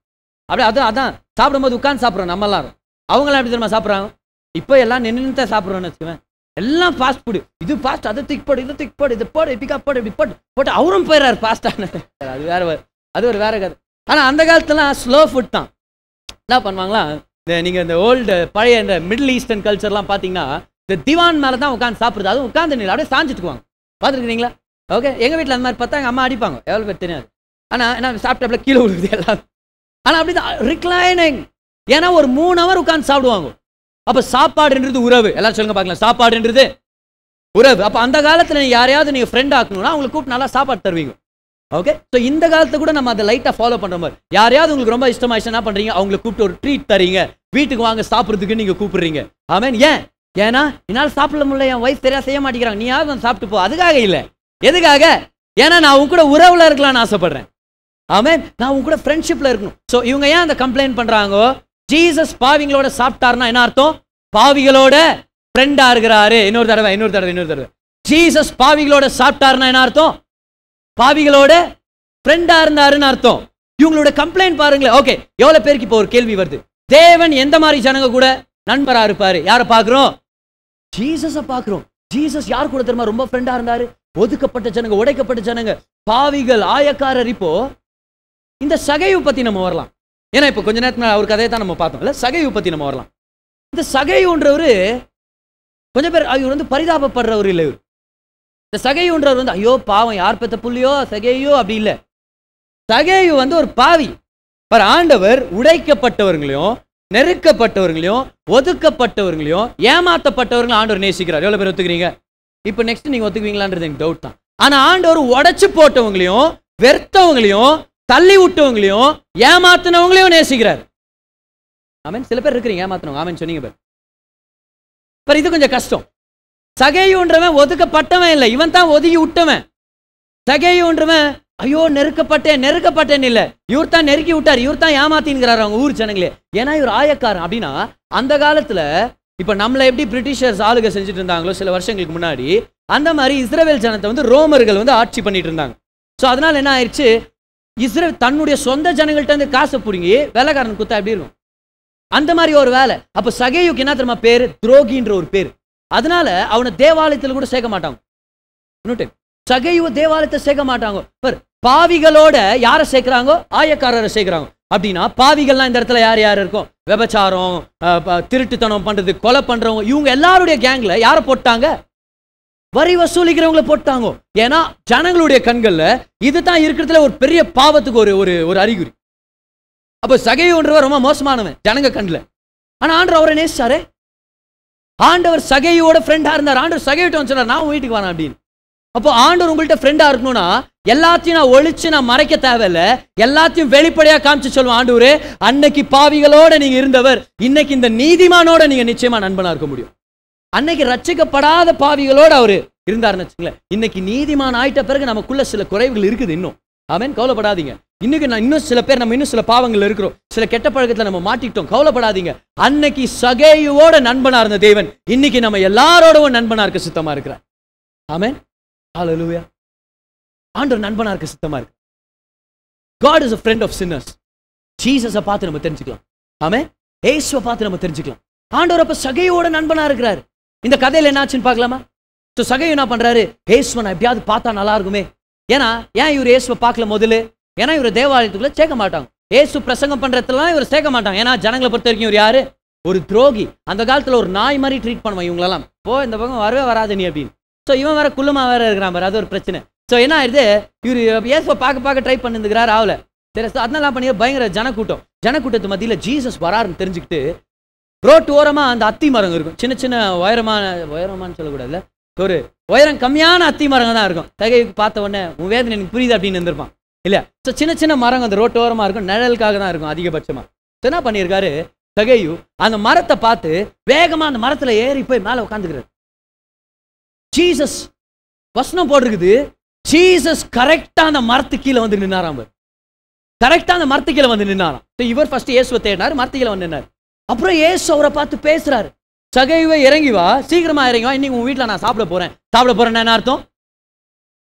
அப்படியே அதான் சாப்பிடும்போது உட்காந்து சாப்பிட்றோம் நம்ம எல்லாரும். அவங்களாம் எப்படி தெரியுமா சாப்பிட்றாங்க? இப்போ எல்லாம் நின்று தான் சாப்பிட்றோன்னு வச்சுக்குவேன். எல்லாம் ஃபாஸ்ட் ஃபுட், இது ஃபாஸ்ட், அதை திக் போடு, இதை திக் போடு, இது போடு, பிக்கப் போடு, இப்படி போட்டு அவரும் போயிடுறாரு ஃபாஸ்ட்டான. அது வேற, அது ஒரு வேற கதை. ஆனால் அந்த காலத்துலாம் ஸ்லோ ஃபுட் தான். என்ன பண்ணுவாங்களா, நீங்கள் இந்த ஓல்டு பழைய இந்த மிடில் ஈஸ்டர்ன் கல்ச்சர்லாம் பார்த்தீங்கன்னா இந்த திவான் மேலே தான் உட்காந்து சாப்பிடுறது. அதுவும் உட்காந்து இல்லை, அப்படியே சாஞ்சிட்டுக்குவாங்க. பார்த்துருக்கீங்களா? ஓகே, எங்கள் வீட்டில் அந்த மாதிரி பார்த்தா எங்கள் அம்மா அடிப்பாங்க, எவ்வளோ பேர் தெரியாது. ஆனால் என்ன சாப்பிட்டாப்புல கீழே விழுகுது எல்லாம். ஆனால் அப்படி தான் ரிக்ளைனிங். ஏன்னா ஒரு 3 hour உட்காந்து சாப்பிடுவாங்க. அப்போ சாப்பாடுன்றது உறவு. எல்லாரும் சொல்லுங்க பார்க்கலாம், சாப்பாடுன்றது உறவு. அப்போ அந்த காலத்தில் யாரையாவது நீங்கள் ஃப்ரெண்ட் ஆக்கணும்னா அவங்களை கூப்பிட்டு நல்லா சாப்பாடு தருவீங்க. ஓகே, ஸோ இந்த காலத்தை கூட நம்ம அதை லைட்டாக ஃபாலோ பண்ணுற மாதிரி. யாரையாவது உங்களுக்கு ரொம்ப இஷ்டமாயிடுச்சு என்ன பண்ணுறீங்க, அவங்களை கூப்பிட்டு ஒரு ட்ரீட் தரீங்க, வீட்டுக்கு வாங்க சாப்பிட்றதுக்கு நீங்கள் கூப்பிடுறீங்க. ஆமேன். ஏன்னா என்னால் சாப்பிட முடியல, என் வயசு சரியாக செய்ய மாட்டேங்கிறாங்க, நீ யாவது வந்து சாப்பிட்டு போ. அதுக்காக இல்லை. எதுக்காக? ஏன்னா நான் உங்க கூட உறவுல இருக்கலாம்னு ஆசைப்படுறேன். ஆமேன். நான் உங்க கூட ஃப்ரெண்ட்ஷிப்ல இருக்கணும். ஸோ இவங்க ஏன் அந்த கம்ப்ளைண்ட் பண்றாங்க? ஜீசஸ் பாவிகளோட சாப்பிட்டாருன்னா என்ன அர்த்தம்? பாவிகளோட ஃப்ரெண்டா இருக்கிறாரு. இன்னொரு தடவை ஜீசஸ் பாவிகளோட சாப்பிட்டாருன்னா என்ன அர்த்தம்? பாவிகளோட ஃப்ரெண்டா இருந்தாருன்னு அர்த்தம். இவங்களோட கம்ப்ளைண்ட் பாருங்களேன். ஓகே, எவ்வளவு பேருக்கு இப்போ ஒரு கேள்வி வருது, தேவன் எந்த மாதிரி ஜனங்க கூட நண்பரா இருப்பாரு? யாரை பார்க்கிறோம்? ஜீசஸை பார்க்கிறோம். ஜீசஸ் யார் கூட தெரியுமா ரொம்ப ஃப்ரெண்டா இருந்தாரு? ஒதுக்கப்பட்ட ஜனங்க, உடைக்கப்பட்ட ஜனங்க, பாவிகள், ஆயக்காரர். இப்போ இந்த சகையை பத்தி நம்ம வரலாம். ஏன்னா இப்போ கொஞ்ச நேரத்துல அவர் கதையை தான் நம்ம பார்த்தோம் இல்ல, சகையை பத்தி நம்ம வரலாம். இந்த சகையுன்றவரு கொஞ்சம் பேர் இவர் வந்து பரிதாபப்படுறவர் இல்லை. இவர் இந்த சகையுன்றவர் வந்து ஐயோ பாவம், யார் பெத்த புள்ளியோ சகையோ அப்படி இல்லை. சகையு வந்து ஒரு பாவி. ஆண்டவர் உடைக்கப்பட்டவர்களையும், நெருக்கப்பட்டவர்களையும், ஒதுக்கப்பட்டவர்களையும், ஏமாத்தப்பட்டவர்களையும் ஆண்டவர் நேசிக்கிறார். எவ்வளவு பேர் ஒத்துக்கிறீங்க? இப்போ நெக்ஸ்ட் நீங்க ஒத்துக்குவீங்களான்றது எனக்கு டவுட் தான். ஆனா ஆண்டவர் உடைச்சு போட்டவங்களையும், வெறுத்தவங்களையும், தள்ளி விட்டவங்களையும், ஏமாத்தினவங்களையும் நேசிக்கிறார். ஆமென். சில பேர் இருக்கிறீங்க ஏமாத்தினவங்க. ஆமென் சொன்னீங்க பேர். இது கொஞ்சம் கஷ்டம். சகையுன்றவன் ஒதுக்கப்பட்டவன் இல்லை, இவன் தான் ஒதுக்கி விட்டவன். சகையுன்றவன் ஐயோ நெருக்கப்பட்டேன் இல்லை, இவர் தான் நெருக்கி விட்டார், இவர் தான் ஏமாத்தின்கிறார் அவங்க ஊர் ஜனங்களே. ஏன்னா இவர் ஆயக்காரன். அப்படின்னா அந்த காலத்துல இப்ப நம்மளை எப்படி பிரிட்டிஷர்ஸ் ஆளுகை செஞ்சுட்டு இருந்தாங்களோ சில வருஷங்களுக்கு முன்னாடி, அந்த மாதிரி இஸ்ரவேல் ஜனத்தை வந்து ரோமர்கள் வந்து ஆட்சி பண்ணிட்டு இருந்தாங்க. ஸோ அதனால என்ன ஆயிடுச்சு, இஸ்ரேல் தன்னுடைய சொந்த ஜனங்கள்ட்ட இருந்து காசை பிடிங்கி வேலைக்காரன் குத்தா எப்படி இருக்கும், அந்த மாதிரி ஒரு வேலை. அப்ப சகையுக்கு என்ன தெரியுமா பேரு? துரோகின்ற ஒரு பேரு. அதனால அவனை தேவாலயத்தில் கூட சேர்க்க மாட்டாங்க. சகையுவ தேவாலயத்தை சேர்க்க மாட்டாங்க. பாவிகளோட யாரை சேர்க்கிறாங்க? ஆயக்காரரை சேர்க்கிறாங்க. அப்படின்னா பாவிகள்லாம் இந்த இடத்துல யார் யார் இருக்கும்? விபச்சாரம், திருட்டுத்தனம் பண்றது, கொலை பண்றவங்க, இவங்க எல்லாருடைய கேங்ல யாரை போட்டாங்க? வரி வசூலிக்கிறவங்களை போட்டாங்க. ஏன்னா ஜனங்களுடைய கண்கள்ல இதுதான் இருக்கிறதுல ஒரு பெரிய பாவத்துக்கு ஒரு அறிகுறி. அப்ப சகையுன்றவர் ரொம்ப மோசமானவன் ஜனங்க கண்ணுல. ஆனா ஆண்டவர் அவரை நேசிச்சாரு. ஆண்டவர் சகையோட ஃப்ரெண்டா இருந்தார். ஆண்டவர் சகையிட்ட வந்து சொன்னார், நான் வீட்டுக்கு வரேன் அப்படின்னு. அப்போ ஆண்டவர் உங்கள்கிட்ட ஃப்ரெண்டா இருக்கணும்னா எல்லாத்தையும் நான் ஒழிச்சு நான் மறைக்க தேவையில்லை, எல்லாத்தையும் வெளிப்படையா காமிச்சு சொல்லுவேன். ஆண்டவரே, அன்னைக்கு பாவிகளோட நீங்க இருந்தவர், இன்னைக்கு இந்த நீதிமானோட நீங்க நிச்சயமா நண்பனா இருக்க முடியும். அன்னைக்கு ரட்சிக்கப்படாத பாவிகளோட அவரு இருந்தாருன்னு வச்சுங்களேன். இன்னைக்கு நீதிமான் ஆயிட்ட பிறகு நமக்குள்ள சில குறைவுகள் இருக்குது இன்னும். ஆமென். கவலைப்படாதீங்க. இன்னும் சில பேர் நம்ம இன்னும் சில பாவங்கள் இருக்கிறோம், சில கெட்ட பழக்கத்துல நம்ம மாட்டிக்கிட்டோம். கவலைப்படாதீங்க. அன்னைக்கு சகையோட நண்பனா இருந்த தேவன் இன்னைக்கு நம்ம எல்லாரோடவும் நண்பனா இருக்க சித்தமா இருக்கிறார். ஆமென். ஹல்லேலூயா. ஆண்டவர் நண்பனா இருக்க சித்தமா இருக்கு. God is a friend of sinners. ஜீசஸை பார்த்து நம்ம தெரிஞ்சுக்கலாம். ஆமென். இயேசுவை பார்த்து நம்ம தெரிஞ்சுக்கலாம். ஆண்டவர் அப்ப சகையோட நண்பனா இருக்கிறார். இந்த கதையில என்னாச்சுன்னு பார்க்கலாமா? சகையு என்ன பண்றாரு? இயேசுவை நான் எப்படியாவது பார்த்தா நல்லா இருக்குமே. ஏன்னா ஏன் இவர் இயேசுவை பார்க்கல முதல்ல? ஏன்னா இவர் தேவாலயத்துக்குள்ள சேர்க்க மாட்டாங்க. இயேசு பிரசங்கம் பண்றதுலாம் இவர் சேர்க்க மாட்டாங்க. ஏன்னா ஜனங்களை பொறுத்த வரைக்கும் இவர் யாரு? ஒரு துரோகி. அந்த காலத்துல ஒரு நாய் மாதிரி ட்ரீட் பண்ணுவான் இவங்களெல்லாம். போ இந்த பக்கம் வரவே வராது நீ அப்படின்னு. ஸோ இவன் வேற குள்ளமா வேற இருக்கிறான் பாரு, அது ஒரு பிரச்சனை. ஸோ என்ன ஆயிடுது, இவர் இயேசுவை பார்க்க ட்ரை பண்ணிருக்கிறார். ஆகல. சரி, அதனால பண்ணி பயங்கர ஜனக்கூட்டத்து மத்தியில ஜீசஸ் வராருன்னு தெரிஞ்சுக்கிட்டு ரோட்டு ஓரமா அந்த அத்தி மரங்க இருக்கும். சின்ன சின்ன உயரமானு சொல்லக்கூடாதுல்ல, ஒரு உயரம் கம்மியான அத்தி மரங்க தான் இருக்கும். சகைக்கு பார்த்த உடனே உன் வேதனை எனக்கு புரியுது அப்படின்னு இருந்திருப்பான் இல்லையா? ஸோ சின்ன சின்ன மரங்க அந்த ரோட்டு ஓரமா இருக்கும், நிழலுக்காக தான் இருக்கும் அதிகபட்சமா. என்ன பண்ணியிருக்காரு சகையு, அந்த மரத்தை பார்த்து வேகமா அந்த மரத்துல ஏறி போய் மேல உட்காந்துக்கிறார். ஜீசஸ் வசனம் போட்டிருக்குது, ஜீசஸ் கரெக்டா அந்த மரத்து கீழே வந்து நின்னாராம். கரெக்டா அந்த மரத்து கீழே வந்து நின்னாராம். இவர் ஃபர்ஸ்ட் இயேசுவை தேடினார், மரத்து கீழே வந்து நின்னார். அப்புறம் இயேசு அவரை பார்த்து பேசுறாரு, சகையுவே இறங்கி வா, சீக்கிரமா இறங்கி வா, இன்னைக்கு உன் வீட்டில் நான் சாப்பிட போறேன். என்ன அர்த்தம்?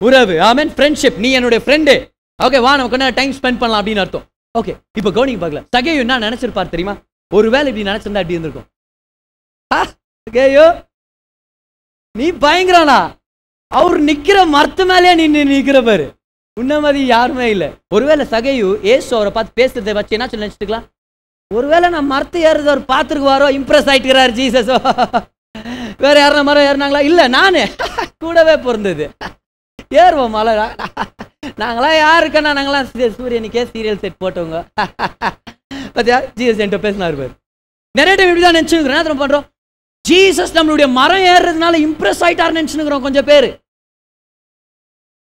உறவு. ஆமென். ஃப்ரெண்ட்ஷிப். நீ என்னுடைய ஃப்ரெண்டு. ஓகே, வா நம்ம கொஞ்சம் டைம் ஸ்பெண்ட் பண்ணலாம் அப்படின்னு அர்த்தம். ஓகே, இப்போ கவனிங்க பார்க்கல. சகையு என்ன நினைச்சிருப்பார் தெரியுமா? ஒருவேளை இப்படி நினைச்சிருந்தா இப்படி இருந்திருக்கும். சகேயு நீ பயங்கரனா, அவர் நிக்கிற மரத்து மேலே நீ நிக்கிற பாரு, உன்ன மாதிரி யாருமே இல்லை. ஒருவேளை சகேயு ஏசு அவரை பார்த்து பேசுறதை வச்சு என்ன சொல்லி நினைச்சிட்டுக்கலாம், ஒருவேளை நான் மரத்து ஏறுறது அவர் பார்த்துருக்குவாரோ, இம்ப்ரெஸ் ஆயிட்டுக்கிறாரு ஜீசஸோ. வேற யாருன்னா மரம் ஏறினாங்களா? இல்லை, நானு கூடவே பிறந்தது ஏறுவோம் மலை. நாங்களாம் யாருக்கண்ணா, நாங்களாம் சூரியனுக்கே சீரியல் செட் போட்டவங்க. பார்த்தியா ஜீசஸ் என்கிட்ட பேசினாரு பாரு. நிறைய டைம் இப்படிதான் நினைச்சுக்கிறேன். என்ன பண்றோம், ஜீசஸ் நம்மளுடைய மரம் ஏறுறதுனால இம்ப்ரெஸ் ஆயிட்டாருன்னு நினைச்சுக்கிறோம். கொஞ்சம் பேர்,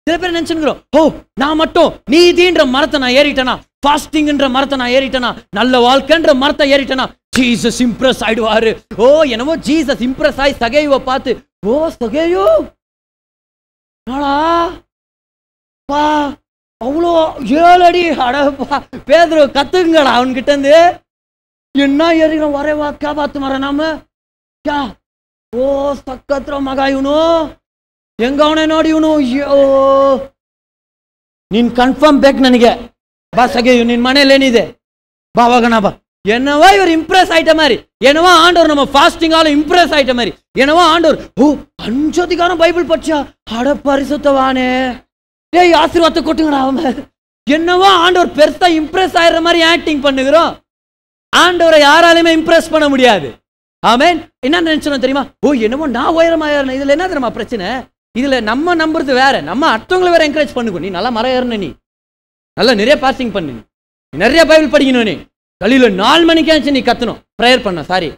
சில பேர் நினைச்சுக்கிறோம், ஓ நான் மட்டும் நீதின்ற மரத்தை நான் ஏறிட்டேனா, ஃபாஸ்டிங்ன்ற மரத்தை நான் ஏறிட்டேனா, நல்ல வாழ்க்கைன்ற மரத்தை ஏறிட்டேனா, ஜீசஸ் இம்ப்ரெஸ் ஆயிடுவாரு. ஓ என்னவோ ஜீசஸ் இம்ப்ரெஸ் ஆகி சகேயுவை பார்த்து, ஓ சகேயு நாளா பா அவ்வளோ 7 அடி அடப்பா பேதுரு கத்துக்குங்கடா அவன்கிட்ட இருந்து, என்ன ஏறிக்கிறோம் வரேவா கே பார்த்து மர நாம கே ஓ சக்கத்திர மகாயுனோ எங்க அவனை ನೋಡಿಯುನು. ಅಯ್ಯೋ ನೀನ್ ಕನ್ಫರ್ಮ್ ಬೇಕು ನನಗೆ ಬಾ ಸಗೆಯು, ನಿನ್ ಮನೇಲಿ ಏನಿದೆ ಬಾ ಹೋಗೋಣ ಬಾ. என்னவோ இவர் இம்ப்ரெஸ் ஆயிட்ட மாதிரி, என்னவோ ஆண்டவர் நம்ம ஃபாஸ்டிங்கால இம்ப்ரெஸ் ஆயிட்ட மாதிரி, என்னவோ ஆண்டவர் ஓ 5 அதிகாரம் பைபிள் படிச்சா அட பரிசுத்தவானே டேய் ஆசீர்வாதத்தை கொட்டுங்கடா அவன். என்னவோ ஆண்டவர் பெருசா இம்ப்ரெஸ் ஆயிடுற மாதிரி ஆக்டிங் பண்ணுகிறோம். ஆண்டவரை யாராலுமே இம்ப்ரெஸ் பண்ண முடியாது. ஆமென். என்ன நினைச்சோம் தெரியுமா, ஓ என்னவோ நான் உயரமா ஏறணும். இதுல என்ன தெரியுமா பிரச்சனை, இதுல நம்ம நம்புறது வேற, நம்ம அடுத்தவங்களை வேற என்கரேஜ் பண்ணுங்க. நீ நல்லா மரம் ஏறணும், நீ நல்லா நிறைய பாஸ்டிங் பண்ணு, நீ நிறைய பைபிள் படிக்கணும், நீ கலியில 4 மணிக்காச்சு நீ கத்தணும் ப்ரேயர் பண்ண, சாரி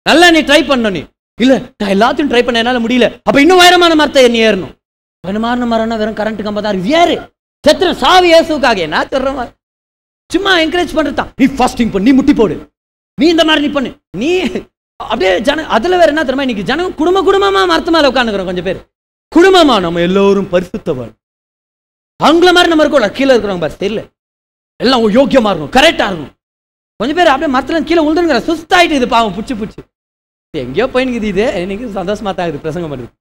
நல்லா நீ ட்ரை பண்ணணும். நீ இல்ல நான் எல்லாத்தையும் ட்ரை பண்ண என்னால முடியல, அப்ப இன்னும் உயரமான மரத்தை நீ ஏறணும். உயரமான மரம்னா வெறும் கரண்ட் கம்ப தான் ஏறு, செத்துற சாவி இயேசுக்காக. என்ன சொல்ற சும்மா என்கரேஜ் பண்றதுதான். நீ ஃபாஸ்டிங் பண்ணு, நீ முட்டி போடு, நீ இந்த மாதிரி நீ பண்ணு, நீ அப்படியே ஜன. அதுல வேற என்ன தெரியுமா, இன்னைக்கு ஜனம் குடும்பமா மரத்து மேல உட்காந்துக்கிறோம். கொஞ்சம் பேர் குடும்பமா நம்ம எல்லோரும் பரிசுத்தவான், அவங்கள மாதிரி நம்ம இருக்கோம். கீழே இருக்கிறவங்க பாரு தெரியல, எல்லாம் யோக்கியமா இருக்கணும், கரெக்டா இருக்கணும். கொஞ்சம் பேர் அப்படியே மரத்துல கீழே உழுதுங்கிற சுஸ்தாயிட்டு இது பாவம் புடிச்சு எங்கேயோ போயினுக்குது. இது இன்னைக்கு சந்தோஷமா தான் இருக்குது பிரசங்கம் பண்ணுது.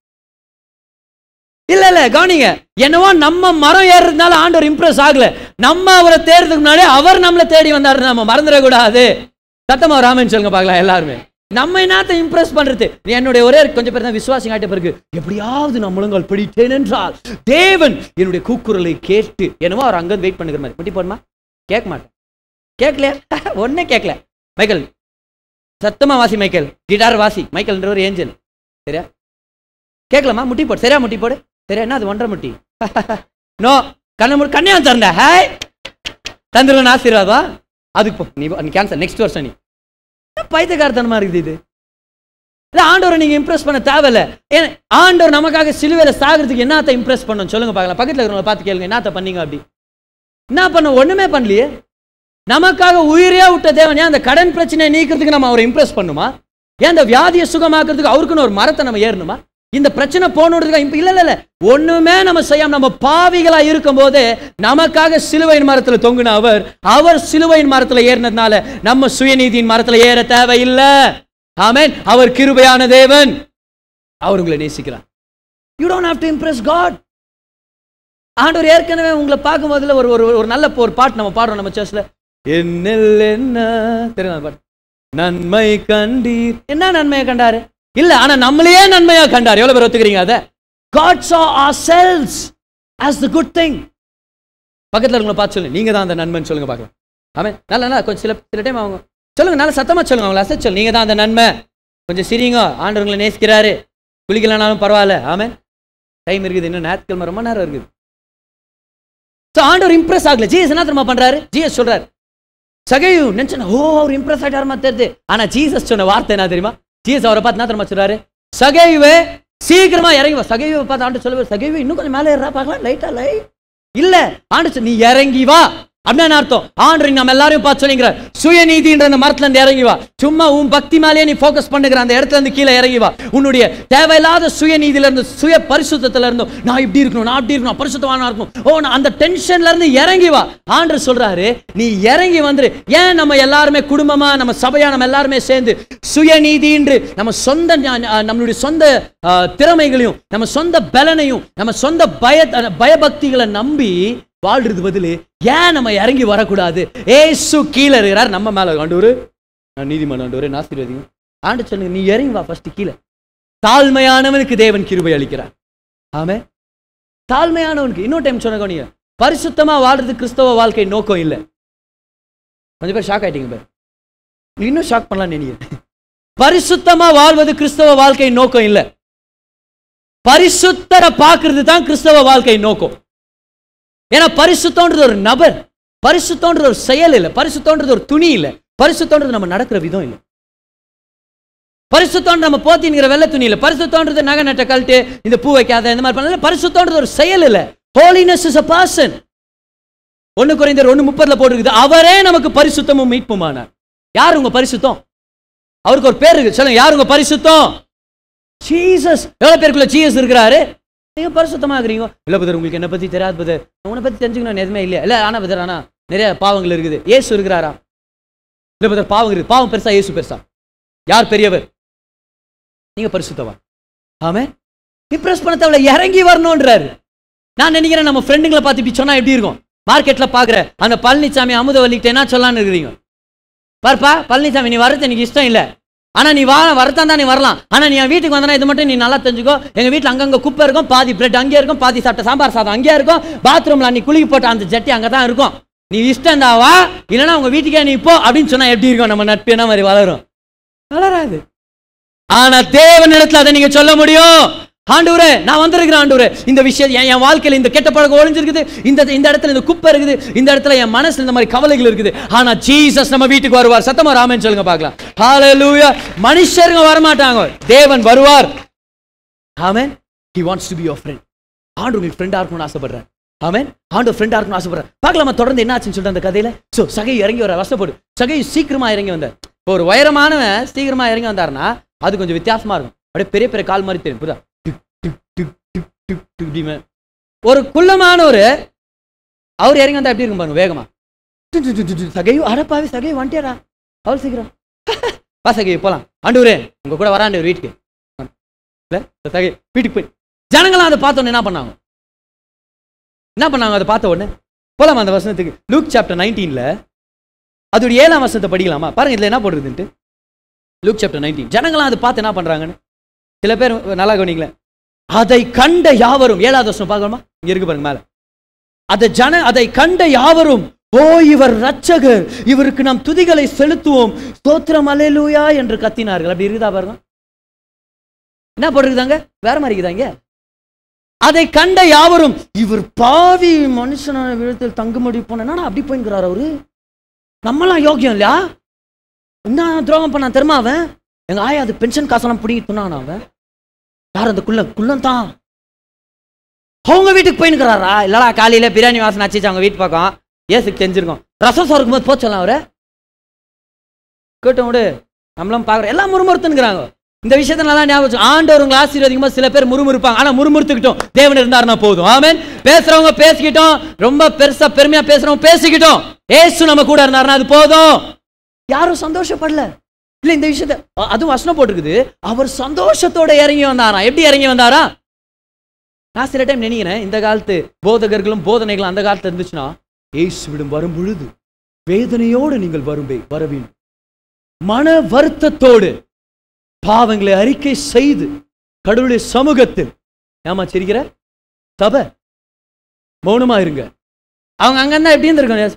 இல்ல கவனிங்க, என்னவோ நம்ம மரம் ஏறுறதுனால ஆண்டவர் இம்ப்ரெஸ் ஆகல, நம்ம அவரை தேடுறதுக்கு முன்னாடி அவர் நம்மளை தேடி வந்தாரு. நம்ம மறந்துடக்கூடாது. சத்தமா ராமன் சொல்லுங்க பார்க்கலாம் எல்லாருமே. நம்ம என்னத்தை இம்ப்ரெஸ் பண்றது, என்னுடைய ஒரே கொஞ்சம் பேர் தான் விசுவாசம் ஆகிட்ட பிறகு எப்படியாவது நான் முழங்கால் படித்தேன் என்றால் தேவன் என்னுடைய கூக்குரலை கேட்டு, என்னவோ அவர் அங்க வெயிட் பண்ணுகிற மாதிரி முட்டி போடுமா, கேட்க மாட்டேன். கேட்கலையா? ஒன்னே கேட்கல. மைக்கேல் சத்தமா வாசி, மைக்கேல் கிட்டார் வாசி, மைக்கேல் ஒரு ஏஞ்சல் சரியா? கேட்கலாமா? முட்டி போடு, சரியா முட்டி போடு, சரியா? என்ன அது 1.5 முட்டி? நோ கண்ணே தரண்ட ஹாய் தந்துருவன் ஆசீர்வாதம். அதுக்கு போ, நீ கேன்சல், நெக்ஸ்ட் வருஷம். நீ பைத்தியக்காரத்தனமா இருக்குது இது. ஆண்டவரை நீங்க இம்ப்ரெஸ் பண்ண தேவையில்ல. ஏன்னா ஆண்டவர் நமக்காக சிலுவையில சாகிறதுக்கு என்னத்தை இம்ப்ரெஸ் பண்ணணும் சொல்லுங்க பார்க்கலாம். பக்கத்துல இருக்கிறவங்களை பார்த்து கேளுங்க, என்னத்த பண்ணீங்க? அப்படி என்ன பண்ண? ஒண்ணுமே பண்ணலையே. நமக்காக உயிரே விட்ட தேவன் ஏன் அந்த கடன் பிரச்சனையை நீக்கிறதுக்கு நம்ம அவரை இம்ப்ரெஸ் பண்ணுமா? ஏன் அந்த வியாதியை சுகமாக்குறதுக்கு அவருக்குன்னு ஒரு மரத்தை நம்ம ஏறணுமா? இந்த பிரச்சனை போனதுக்கு இல்ல ஒண்ணுமே நம்ம செய்யாம நம்ம பாவிகளா இருக்கும் போதே நமக்காக சிலுவையின் மரத்துல தொங்குன அவர் சிலுவையின் மரத்துல ஏறினதுனால நம்ம சுயநீதியின் மரத்துல ஏற தேவையில்லை. ஆமென். அவர் கிருபையான தேவன், அவர் உங்களை நேசிக்கிறார். You don't have to impress God. ஆண்டவர் ஏற்கனவே உங்களை பார்க்கும் போதுல ஒரு நல்ல ஒரு பாட்டு நம்ம பாடுறோம் நம்ம சர்ச்ல, என்னில் என்ன தெரியும் பாட்டு, நன்மை கண்டீர். என்ன நன்மையை கண்டாரு? இல்ல, ஆனா நம்மளையே நன்மையா கண்டார். எவ்வளவு பேர் ஒத்துக்கிறீங்க அத? God saw ourselves as the good thing. பக்கத்துல இருக்கவங்கள பார்த்து சொல்லுங்க, நீங்க தான் அந்த நன்மைன்னு சொல்லுங்க பார்க்கலாம். ஆமென். நல்லா கொஞ்சம் சில டைம் அவங்க சொல்லுங்க, நல்லா சத்தமா சொல்லுங்க, அவங்கள அசைச்சு சொல்லுங்க, நீங்க தான் அந்த நன்மை. கொஞ்சம் சிரிங்க, ஆண்டவர் உங்களை நேசிக்கிறாரு. குளிக்கலனாலும் பரவாயில்ல. ஆமென். டைம் இருக்குது, இன்னும் ஞாயிற்றுக்கிழமை ரொம்ப நேரம் இருக்குது. ஆண்டவர் இம்ப்ரெஸ் ஆகல. ஜீசஸ் என்ன தெரியுமா பண்றாரு? ஜீசஸ் சொல்றாரு, சகேயு நினைச்சா ஓ அவர் இம்ப்ரெஸ் ஆயிட்டாருமா தெரியுது. ஆனா ஜீசஸ் சொன்ன வார்த்தை என்ன தெரியுமா? ஜீசஸ் அவரை பார்த்து என்ன தெரியுமா சொல்றாரு? சகேயுவே சீக்கிரமா இறங்கி வா. சகேயுவை பார்த்து ஆண்டு சொல்லுவார், சகேயுவே இன்னும் கொஞ்சம் மேலே ஏறா பார்க்கலாம், லைட்டா இல்ல ஆண்டு நீ இறங்கி வா. அப்படின்னு அர்த்தம். ஆண்டவர் நம்ம எல்லாரையும் பார்த்து சொல்லிக்கிறார், சுயநீதின்ற அந்த மரத்துல இருந்து இறங்கி வா. சும்மா உன் பக்தி மேலேயே நீ ஃபோக்கஸ் பண்ணுகிற அந்த இடத்துல இருந்து கீழே இறங்கி வா. உன்னுடைய தேவையில்லாத சுயநீதியில இருந்து, சுய பரிசுத்தத்துல இருந்தும், நான் இப்படி இருக்கணும், நான் அப்படி இருக்கணும், பரிசுத்தவானா இருக்கணும், ஓ நான் அந்த டென்ஷன்ல இருந்து இறங்கி வா. ஆண்டவர் சொல்றாரு, நீ இறங்கி வந்துரு. ஏன் நம்ம எல்லாருமே குடும்பமா, நம்ம சபையா, நம்ம எல்லாருமே சேர்ந்து சுயநீதின்று நம்ம சொந்த நம்மளுடைய சொந்த திறமைகளையும், நம்ம சொந்த பலனையும், நம்ம சொந்த பயபக்திகளை நம்பி வாழ்றது பதிலு ஏன் நம்ம இறங்கி வரக்கூடாது? ஏசு கீழே இருக்கிறார், நம்ம மேல ஆண்டவரே நான் நீதிமான், ஆண்டவரே ஆசீர்வதிங்க, ஆண்டு சொல்லுங்க, நீ இறங்கி வா ஃபர்ஸ்ட் கீழே. தாழ்மையானவனுக்கு தேவன் கிருபை அளிக்கிறார். ஆமென். தாழ்மையானவனுக்கு. இன்னொரு டைம் சொன்ன கவனிங்க, பரிசுத்தமா வாழ்றது கிறிஸ்தவ வாழ்க்கை நோக்கம் இல்லை. கொஞ்சம் பேர் ஷாக் ஆயிட்டீங்க பேர், இன்னும் ஷாக் பண்ணலாம் நினைக்கிறேன். பரிசுத்தமா வாழ்வது கிறிஸ்தவ வாழ்க்கை நோக்கம் இல்லை. பரிசுத்தரை பார்க்கிறது தான் கிறிஸ்தவ வாழ்க்கை நோக்கம். ஏன்னா பரிசுத்தம்ன்றது ஒரு நபர், பரிசுத்தம்ன்றது ஒரு செயல் இல்லை, பரிசுத்தம்ன்றது ஒரு துணி இல்லை, பரிசுத்தம்ன்றது நம்ம நடக்கிற விதம் இல்லை. பரிசுத்தம் நம்ம போத்தின்கிற வெள்ளை துணி இல்லை, பரிசுத்தம்ன்றது நகை நட்ட கழட்டு இந்த பூ வைக்காத இந்த மாதிரி பண்ணல. பரிசுத்தம்ன்றது ஒரு செயல் இல்லை. Holiness is a person. 1 கொரிந்தியர் 1:30 போட்டிருக்குது, அவரே நமக்கு பரிசுத்தமும் மீட்புமானார். யார் உங்க பரிசுத்தம்? அவருக்கு ஒரு பேர் இருக்கு, சொல்லுங்க, யார் உங்க பரிசுத்தம்? ஜீசஸ். எவ்வளவு பேருக்குள்ள ஜீசஸ் இருக்கிறாரு? நீங்க பரிசுத்தமா இருக்கிறீங்க. இல்ல பதர், உங்களுக்கு என்ன பத்தி தெரியாது பதர், உன்னை பத்தி தெரிஞ்சுக்கணும் எதுவுமே இல்லையா? இல்ல ஆனா பதர், ஆனா நிறைய பாவங்கள் இருக்குது. இயேசு இருக்கிறாரா? இல்ல பதர், பாவம் இருக்குது. பாவம் பெருசா இயேசு பெருசா? யார் பெரியவர்? நீங்க பரிசுத்தவா? ஆமே. இம்ப்ரெஸ் பண்ண தேவையில்ல, இறங்கி வரணும்ன்றாரு. நான் நினைக்கிறேன் நம்ம ஃப்ரெண்டுங்களை பார்த்து இப்படி சொன்னா எப்படி இருக்கும்? மார்க்கெட்ல பாக்குற அந்த பழனிசாமி அமுதவல்லிக்கிட்ட என்ன சொல்லலான்னு இருக்கிறீங்க? பார்ப்பா பழனிசாமி, நீ வரது எனக்கு இஷ்டம் இல்லை, ஆனா நீ வரத்தான் தான் நீ வரலாம். ஆனா நீ என் வீட்டுக்கு வந்தனா இது மட்டும் நீ நல்லா தெரிஞ்சுக்கோ, எங்க வீட்டுல அங்கங்க குப்பை இருக்கும், பாதி பிரெட் அங்கே இருக்கும், பாதி சாப்பிட்ட சாம்பார் சாதம் அங்கேயே இருக்கும், பாத்ரூம்ல நீ குளிக்க போட்ட அந்த ஜட்டி அங்கதான் இருக்கும். நீ இஷ்டம் தாவா, இல்லைன்னா உங்க வீட்டுக்கே நீ போ அப்படின்னு சொன்னா எப்படி இருக்கும்? நம்ம நட்பு என்ன மாதிரி வளரும்? வளராது. ஆனா தேவனிடத்துல அதை நீங்க சொல்ல முடியும். ஆண்டவரே, நான் வந்திருக்கிறேன் ஆண்டவரே, இந்த விஷயம் என் வாழ்க்கையில இந்த கெட்ட பழக்கம் ஒளிஞ்சிருக்குது, இந்த இடத்துல இந்த குப்பை இருக்குது, இந்த இடத்துல என் மனசுல இந்த மாதிரி கவலைகள் இருக்குது. ஆனா ஜீசஸ் நம்ம வீட்டுக்கு வருவார். சத்தமா ராமன் சொல்லுங்க பார்க்கலாம். ஹalleluya. மனுஷருங்க வர மாட்டாங்க, தேவன் வருவார். ஆமென். he wants to be your friend. ஆண்டவர் உங்களுக்கு ஃப்ரெண்டா இருக்கணும்னு ஆசைப்படுறார். ஆமென். ஆண்டவர் ஃப்ரெண்டா இருக்கணும்னு ஆசைப்படுறார். பார்க்கலாமா தொடர்ந்து என்ன ஆச்சுன்னு சொல்லிட்டு அந்த கதையில. சோ சகை இறங்கி வர வசப்படு. சகை சீக்கிரமா இறங்கி வந்தார். இப்போ ஒரு உயரமானவன் சீக்கிரமா இறங்கி வந்தாருன்னா அது கொஞ்சம் வித்தியாசமா இருக்கும். அப்படியே பெரிய பெரிய கால் மாதிரி தெரியும். புரியுதா? ஒரு குள்ளமானவர் அவர் இறங்கி வந்தா எப்படி இருக்கும் பாருங்க, வேகமா. சகையு அடப்பாவி, சகையு வந்துட்டியாரா, அவள் சீக்கிரம் வா சகையு போலாம், ஆண்டவரே உங்க கூட வராண்டு வீட்டுக்கு. சகை வீட்டுக்கு போய் ஜனங்களாம் அதை பார்த்தோன்னே என்ன பண்ணாங்க? அதை பார்த்த உடனே போலாமா அந்த வசனத்துக்கு? லூக் சாப்டர் 19 அதோட 7ஆம் வசனத்தை படிக்கலாமா? பாருங்க இதுல என்ன போடுறதுன்ட்டு. லூக் சாப்டர் 19 ஜனங்களாம் அதை பார்த்து என்ன பண்றாங்கன்னு சில பேர் நல்லா கவனிக்கல. அதை கண்ட யாவரும், 7ஆவது வசனம் பார்க்கலாமா? இங்க இருக்கு பாருங்க மேல. அதை கண்ட யாவரும், ஓ இவர் இரட்சகர், இவருக்கு நாம் துதிகளை செலுத்துவோம், ஸ்தோத்திரம் அல்லேலூயா என்று கத்தினார்கள். அப்படி இருக்குதா பாருங்க? என்ன போட்டிருக்குதாங்க? வேற மாதிரி இருக்குதாங்க. அதை கண்ட யாவரும், இவர் பாவி மனுஷனான விதத்தில் தங்குமடி போனா அப்படி போய்கிறார் அவரு, நம்மளாம் யோகியம் இல்லையா? என்ன துரோகம் பண்ணா தெரியுமா அவன்? எங்க ஆயா அது பென்ஷன் காசெல்லாம் பிடிங்கி துண்ணானா அவன். யார் அந்த குள்ளம் தான். அவங்க வீட்டுக்கு போயின்னுக்கிறாரா? இல்லடா காலையில பிரியாணி வாசனை ஆச்சு அவங்க வீட்டு பக்கம், ஏசுக்கு தெரிஞ்சிருக்கோம். ரசம் சோறுக்கும் போது போச்சலாம் அவரை கேட்டோம் விடு, நம்மளும் பாக்குறோம். எல்லாம் முறுமுறுத்துங்கிறாங்க. இந்த விஷயத்த நல்லா ஞாபகம். ஆண்டவர் உங்களை ஆசீர்வதிக்கும் போது சில பேர் முறுமுறுப்பாங்க, ஆனா முறுமுறுத்துக்கிட்டோம், தேவன் இருந்தாருன்னா போதும். ஆமென். பேசுறவங்க பேசிக்கிட்டோம், ரொம்ப பெருசா பெருமையா பேசுறவங்க பேசிக்கிட்டோம், ஏசு நம்ம கூட இருந்தாருன்னா அது போதும். யாரும் சந்தோஷப்படல இல்ல இந்த விஷயத்த. அதுவும் வசனம் போட்டுருக்குது, அவர் சந்தோஷத்தோட இறங்கி வந்தாரா. எப்படி இறங்கி வந்தாரா? நான் சில டைம் நினைக்கிறேன், இந்த காலத்து போதகர்களும் போதனைகளும் அந்த காலத்துல இருந்துச்சுன்னா, இயேசுவிடம் வரும் பொழுது வேதனையோடு நீங்கள் வரவேண்டும், மன வருத்தத்தோடு பாவங்களை அறிக்கை செய்து கடவுளுடைய சமூகத்தில். ஏமா சிரிக்கிற? சபை மௌனமா இருங்க. அவங்க அங்கதான் எப்படி இருந்திருக்காங்க,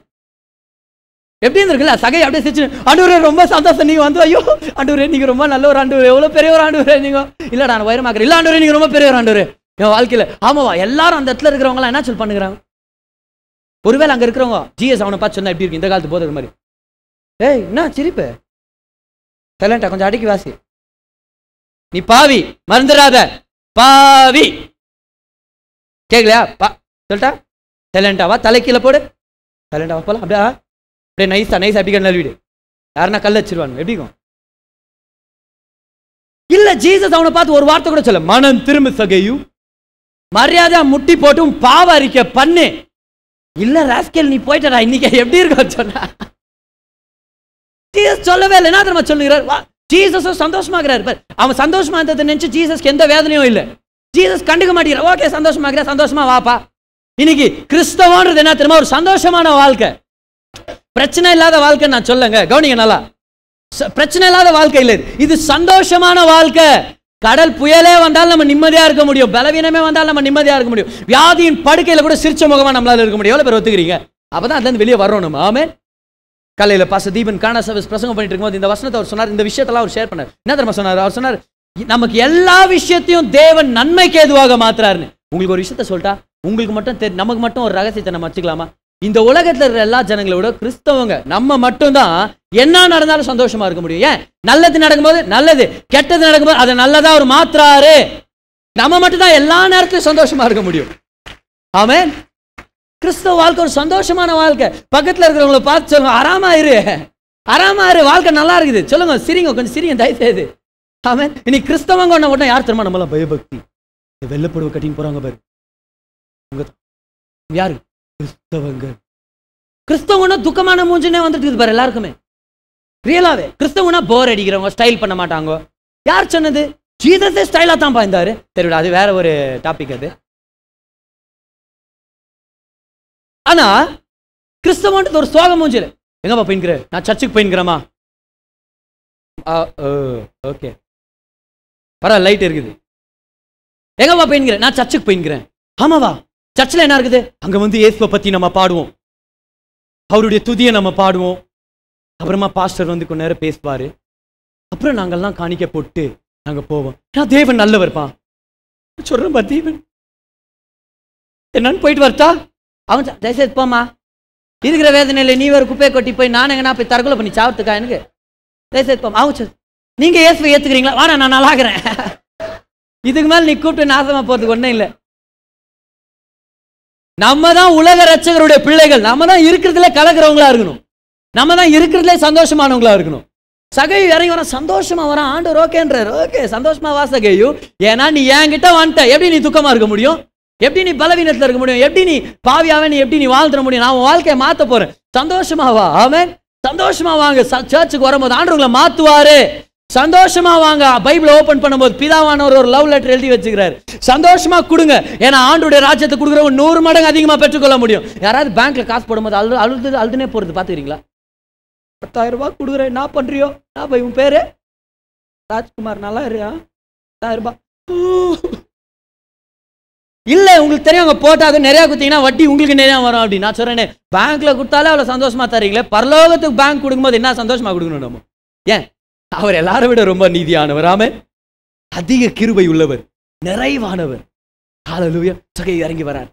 எப்படி இருந்திருக்குல்ல? சகை அப்படியே சிரிச்சு, ஆண்டவரே ரொம்ப சந்தோஷம் நீங்க வந்து, ஐயோ ஆண்டவரே நீங்க ரொம்ப நல்ல ஒரு ஆண்டவரே, எவ்வளவு பெரிய ஒரு ஆண்டவரே நீங்க. இல்லடா நான் உயரமாக்குறேன். இல்ல ஆண்டவரே நீங்க ரொம்ப பெரிய ஒரு ஆண்டவரே என் வாழ்க்கையில. ஆமாவா? எல்லாரும் அந்த இடத்துல இருக்கிறவங்க எல்லாம் என்ன சொல் பண்ணுகிறாங்க? ஒருவேளை அங்க இருக்கிறவங்க ஜிஎஸ் அவனை பார்த்து சொன்னா எப்படி இருக்கு இந்த காலத்து போதகர் மாதிரி? ஏய் என்ன சிரிப்பு, டேலண்டா கொஞ்சம் அடக்கி வாசி, நீ பாவி மறந்துடாத பாவி. கேட்கலையா? சொல்லிட்டா டேலண்டாவா? தலைக்கீழ போடு, டேலண்டாவா போலாம். அப்படியே நைஸா அப்படி நல்விடு. யாருன்னா கல் வச்சிருவாங்க எப்படிக்கும்? இல்ல ஜீசஸ் அவனை பார்த்து ஒரு வார்த்தை கூட சொல்ல, மனம் திரும்ப சகையும் மரியாதை முட்டி போட்டும் பாவ அறிக்கை பண்ணு. இல்ல ராஸ்கேல் நீ போயிட்டடா இன்னைக்கு எப்படி இருக்க சொன்னா, ஜீசஸ் சொல்லவே இல்லை. என்ன தெரியுமா சொல்லுகிறார்? ஜீசஸும் சந்தோஷமாகிறார். அவன் சந்தோஷமா இருந்ததை நினைச்சு ஜீசஸ்க்கு எந்த வேதனையும் இல்லை. ஜீசஸ் கண்டுக்க மாட்டேங்கிறார். ஓகே சந்தோஷமாகிற, சந்தோஷமா வாப்பா. இன்னைக்கு கிறிஸ்தவன்றது என்ன தெரியுமா? ஒரு சந்தோஷமான வாழ்க்கை, பிரச்சனை இல்லாத வாழ்க்கை. நான் சொல்லுங்க கவனிங்க நல்லா. பிரச்சனை இல்லாத வாழ்க்கை இல்லை, இது சந்தோஷமான வாழ்க்கை. கடல் புயலே வந்தால் நம்ம நிம்மதியா இருக்க முடியும், பலவீனமே வந்தால் நம்ம நிம்மதியா இருக்க முடியும், வியாதியின் படுக்கையில கூட சிரிச்ச முகமா நம்மளால இருக்க முடியும். எவ்வளவு பேர் ஒத்துக்கிறீங்க? அப்பதான் அதுல இருந்து வெளியே வரணும் நம்ம. ஆமென். காலையில பாஸ்டர் தீபன் கானா சர்வீஸ் பிரசங்கம் பண்ணிட்டு இருக்கும்போது இந்த வசனத்தை அவர் சொன்னார், இந்த விஷயத்தெல்லாம் அவர் ஷேர் பண்ணார். என்ன தெரியுமா சொன்னார்? அவர் சொன்னார், நமக்கு எல்லா விஷயத்தையும் தேவன் நன்மைக்கு ஏதுவாக மாத்துறாருன்னு. உங்களுக்கு ஒரு விஷயத்த சொல்லிட்டா, உங்களுக்கு மட்டும் நமக்கு மட்டும் ஒரு ரகசியத்தை நம்ம வச்சுக்கலாமா? இந்த உலகத்துல இருக்கிற எல்லா ஜனங்களை விட கிறிஸ்தவங்க நம்ம மட்டும்தான் என்ன நடந்தாலும் சந்தோஷமா இருக்க முடியும். ஏன்? நல்லது நடக்கும்போது நல்லது, கெட்டது நடக்கும்போது அதை நல்லதா அவர் மாத்துறாரு. நம்ம மட்டும்தான் எல்லா நேரத்திலும் சந்தோஷமா இருக்க முடியும். ஆமென். கிறிஸ்தவ வாழ்க்கை ஒரு சந்தோஷமான வாழ்க்கை. பக்கத்துல இருக்கிறவங்களை பார்த்து சொல்லுங்க, ஆராமா இரு, ஆராமா இரு, வாழ்க்கை நல்லா இருக்குது. சொல்லுங்க, சிரிங்க, கொஞ்சம் சிரிங்க தயவுசெய்து. ஆமென். இன்னைக்கு கிறிஸ்தவங்க ஒண்ணு உடனே யார் தெரியுமா? நம்மளாம் பயபக்தி, வெள்ளப்படுவ கட்டின்னு போறாங்க பாரு. யாரு? கிறிஸ்தவங்க. கிறிஸ்தவனா துக்கமான மூஞ்சினே வந்துட்டு இருக்கு பாரு எல்லாருக்குமே. ரியலாவே கிறிஸ்தவனா போர் அடிக்கிறவங்க, ஸ்டைல் பண்ண மாட்டாங்க. யார் சொன்னது? ஜீசஸே ஸ்டைலா தான் பாய்ந்தாரு. தெரியல, அது வேற ஒரு டாபிக் அது. ஆனா கிறிஸ்தவன்றது ஒரு சோக மூஞ்சில. எங்கப்பா போயின்கிற? நான் சர்ச்சுக்கு போயின்கிறேமா. ஓகே, பரவாயில்ல, லைட் இருக்குது. எங்கப்பா போயின்கிற? நான் சர்ச்சுக்கு போயின்கிறேன். ஆமாவா? சர்ச்சில் என்ன இருக்குது? அங்க வந்து இயேசுவை பத்தி நம்ம பாடுவோம், அவருடைய துதியை நம்ம பாடுவோம். அப்புறமா பாஸ்டர் வந்து கொஞ்ச நேரம் பேசுவாரு. அப்புறம் நாங்கெல்லாம் காணிக்க போட்டு நாங்க போவோம். நான் தேவன் நல்லவர்ப்பா சொல்றேன்பா, தேவன் என்னன்னு போயிட்டு வரட்டா? அவன் தயவுசெய்து போமா, இருக்கிற வேதனையில நீ ஒரு குப்பையை கொட்டி போய் நான் எங்கன்னா போய் தற்கொலை பண்ணி சாவத்துக்கா எனக்கு? தயவுசெய்து போமா. அவன் நீங்க இயேசுவை ஏத்துக்கிறீங்களா? வாடா, நான் நல்லாகிறேன். இதுக்கு மேல நீ கூப்பிட்டு நாசமா போறதுக்கு ஒன்றும் இல்லை. நம்ம தான் உலக ரட்சகருடைய பிள்ளைகள். நம்ம தான் இருக்கிறதுல கலக்கிறவங்களா இருக்கணும், நம்ம தான் இருக்கிறதுல சந்தோஷமானவங்களா இருக்கணும். சகையு இறங்கி வர சந்தோஷமா வரான். ஆண்டவர் ஓகேன்றார். ஓகே, சந்தோஷமா வா சகையு. ஏன்னா நீ என்கிட்ட வந்துட்ட. எப்படி நீ துக்கமா இருக்க முடியும்? எப்படி நீ பலவீனத்துல இருக்க முடியும்? எப்படி நீ பாவியாவே நீ எப்படி நீ வாழ்ந்துட முடியும்? நான் உன் வாழ்க்கையை மாத்த போறேன். சந்தோஷமா வா. ஆமென். சந்தோஷமா வாங்க. சர்ச்சுக்கு வரும்போது ஆண்டவர் உங்களை மாத்துவாரு. சந்தோஷமா வாங்க. பைபிள் ஓபன் பண்ணும்போது பிதாவானவர் ஒரு லவ் லெட்டர் எழுதி வச்சுக்கிறாரு. சந்தோஷமா கொடுங்க. ஏன்னா ஆண்டவருடைய ராஜ்யத்தை கொடுக்குறவங்க 100 மடங்கு அதிகமா பெற்றுக்கொள்ள முடியும். யாராவது பேங்க்ல காசு போடும்போது அழுதுனே போறது பாத்துக்கிறீங்களா? 10,000 ரூபாய் கொடுக்குறேன், என்ன பண்றியோ? நான் போய் உன் பேரு ராஜ்குமார், நல்லா இருயா, 10,000 ரூபாய் இல்ல. உங்களுக்கு தெரியும், அங்க போட்டாது நிறைய குத்தீங்கன்னா வட்டி உங்களுக்கு நிறைய வரும். அப்படி நான் சொல்றேனே, பேங்க்ல கொடுத்தாலே அவ்வளவு சந்தோஷமா தரீங்களே, பரலோகத்துக்கு பேங்க் கொடுக்கும்போது என்ன சந்தோஷமா கொடுக்கணும் நம்ம? ஏன்? அவர் எல்லாரை விட ரொம்ப நீதியானவர். ஆமென். அதிக கிருபை உள்ளவர், நிறைவானவர். ஹல்லேலூயா. சகை இறங்கி வரார்.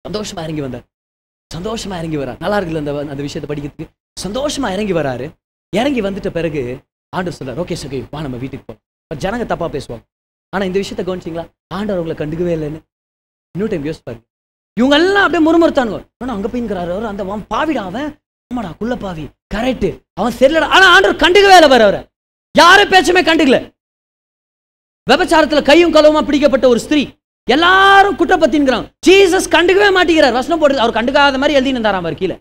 சந்தோஷமா இறங்கி வந்தார். சந்தோஷமா இறங்கி வரார். நல்லா இருக்குல்ல அந்த விஷயத்தை படிக்கிறதுக்கு? சந்தோஷமா இறங்கி வராரு. இறங்கி வந்துட்ட பிறகு ஆண்டவர் சொல்றார், ஓகே சகை வா நம்ம வீட்டுக்கு போறோம். ஜனங்க தப்பா பேசுவாங்க. ஆனா இந்த விஷயத்தை கவனிச்சிங்களா? ஆண்டவர் உங்களை கண்டுக்கவே இல்லைன்னு இன்னொரு டைம் யோசிப்பாரு. இவங்க எல்லாம் அப்படியே முறுமுறுத்தானுங்க. ஆனா அங்க போய்ங்கிறாரு அவர், அந்த பாவிடா அவன், ஆமாடா குள்ள பாவி, கரெக்ட், அவன் சரியில்லடா. ஆனா ஆண்டவர் கண்டுக்கவே இல்லை பாரு. அவரை யாரும் பேச்சுமே கண்டுக்கல. விபச்சாரத்துல கையும் களவுமா பிடிக்கப்பட்ட ஒரு ஸ்திரீ, எல்லாரும் குற்றப்பத்தின்கிறாங்க. ஜீசஸ் கண்டுக்கவே மாட்டேங்கிறார். வசனம் போட்டு அவர் கண்டுக்காத மாதிரி எழுதின்னு இருந்தாராம் அவர் கீழே.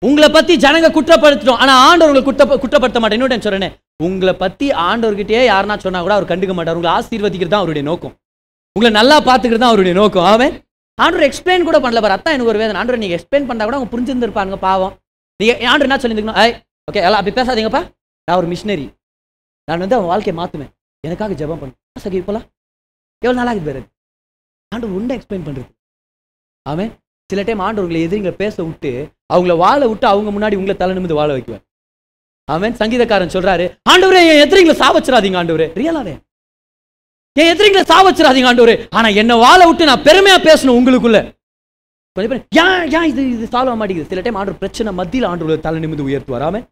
உங்களை பத்தி ஜனங்க குற்றப்படுத்திட்டோம், ஆனா ஆண்டவர் உங்களை குற்றப்படுத்த மாட்டேன். இன்னொரு சொல்றேன், உங்களை பத்தி ஆண்டவர்கிட்டயே யாருன்னா சொன்னா கூட அவர் கண்டுக்க மாட்டார். உங்களை ஆசீர்வதிக்கிறது தான் அவருடைய நோக்கம், உங்களை நல்லா பாத்துக்கிறது தான் அவருடைய நோக்கம். ஆமென். ஆண்டவர் எக்ஸ்பிளைன் கூட பண்ணல பாரு. அதான் எனக்கு ஒரு வேதனை. ஆண்டவர் நீங்க எக்ஸ்பிளைன் பண்ணா கூட அவங்க புரிஞ்சிருந்திருப்பாங்க பாவம். நீங்க ஆண்டவர் என்ன சொல்லியிருக்கணும்? ஓகே எல்லாம் அப்படி பேசாதீங்கப்பா, நான் ஒரு மிஷினரி, நான் வந்து அவன் வாழ்க்கையை மாத்துவேன், எனக்காக ஜெபம் பண்ணு சகி. இப்போலாம் எவ்வளவு நாளாக பேரு ஆண்டவர் உண்டை எக்ஸ்பிளைன் பண்றது. ஆமென். சில டைம் ஆண்டவர் உங்களை எதிரிங்களை பேச விட்டு அவங்கள வாழ விட்டு அவங்க முன்னாடி உங்களை தலை நிமிந்து வாழ வைக்குவார். ஆமென். சங்கீதக்காரன் சொல்றாரு, ஆண்டவரே என் எதிரிங்களை சாவச்சிடாதீங்க ஆண்டவரே. ரியலாவே என் எதிரிங்களை சாவச்சிடாதீங்க ஆண்டவரே, ஆனா என்ன வாழ விட்டு நான் பெருமையா பேசணும் உங்களுக்குள்ள. கொஞ்சம் பேர் ஏன் இது சால்வ் ஆக மாட்டேங்குது. சில டைம் ஆண்டவர் பிரச்சனை மத்தியில் ஆண்டவர்களை தலை நிமிந்து உயர்த்துவார். ஆமென்.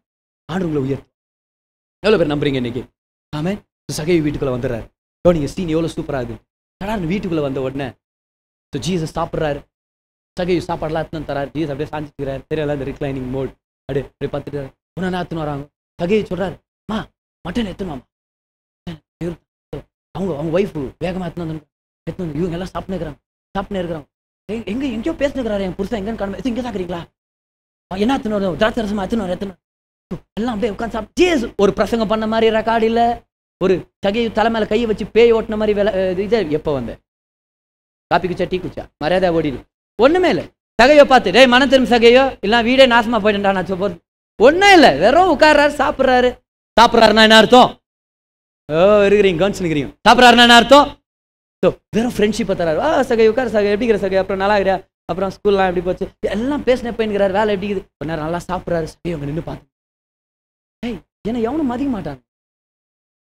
ஆண்டவர் உங்களை உயர்த்து. எவ்வளவு பேர் நம்புறீங்க இன்னைக்கு? ஆமென். சகை வீட்டுக்குள்ள வந்துடுறாரு. நீங்க சீன் எவ்வளவு சூப்பரா இருக்கு. தடார்னு வீட்டுக்குள்ள வந்த உடனே ஜீசஸ் சாப்பிட்றாரு. சகை சாப்பாடுலாம் எடுத்துன்னு தராரு. ஜீசஸ் அப்படியே சாஞ்சிக்கிறாரு. தெரியல இந்த ரிக்ளைனிங் மோட் அப்படியே பார்த்துட்டு ஒன்னு எடுத்துன்னு வராங்க. சகையை சொல்றாரு, மா மட்டன் எடுத்துன்னு அவங்க ஒய்ஃபு வேகமா எடுத்துன்னு இவங்க எல்லாம் சாப்பிட்டு இருக்கிறாங்க. எங்கேயோ பேசினுக்கிறாரு என் புருஷன், எங்கன்னு காணும், இங்கே சாக்குறீங்களா? என்ன எத்தனை திராட்சை ரசமா எத்தனை எல்லாம் அப்படியே உட்காந்து சாப்பிட்டு ஒரு பிரசங்கம் பண்ண மாதிரி ரெக்கார்டு இல்லை. ஒரு சகையை தலை மேல கையை வச்சு பேய் ஓட்டின மாதிரி இதை எப்போ வந்த காப்பி குச்சா டீ குச்சா மரியாதை ஓடிடு ஒண்ணுமே இல்லை. சகையோ பார்த்து டேய் மன திரும்ப சகையோ இல்லை வீடே நாசமா போயிட்டா நான் போறது ஒன்றும் இல்லை. வெறும் உட்கார்றாரு, சாப்பிட்றாரு. சாப்பிட்றாருன்னா என்ன அர்த்தம்? இருக்கிறீங்க கவனிச்சுக்கிறீங்க. சாப்பிட்றாருன்னா என்ன அர்த்தம்? வெறும் ஃப்ரெண்ட்ஷிப்பை தராரு. சகை உட்கார் சகை, எப்படி இருக்கிற சகை, அப்புறம் நல்லா இருக்கிறா, அப்புறம் ஸ்கூல்லாம் எப்படி போச்சு, எல்லாம் பேசின போயின்னுக்கிறாரு, வேலை எப்படி இருக்குது, கொஞ்ச நேரம் நல்லா சாப்பிட்றாரு. சகை அவங்க நின்று பார்த்து, என்னை எவனும் மதிக்க மாட்டாங்க,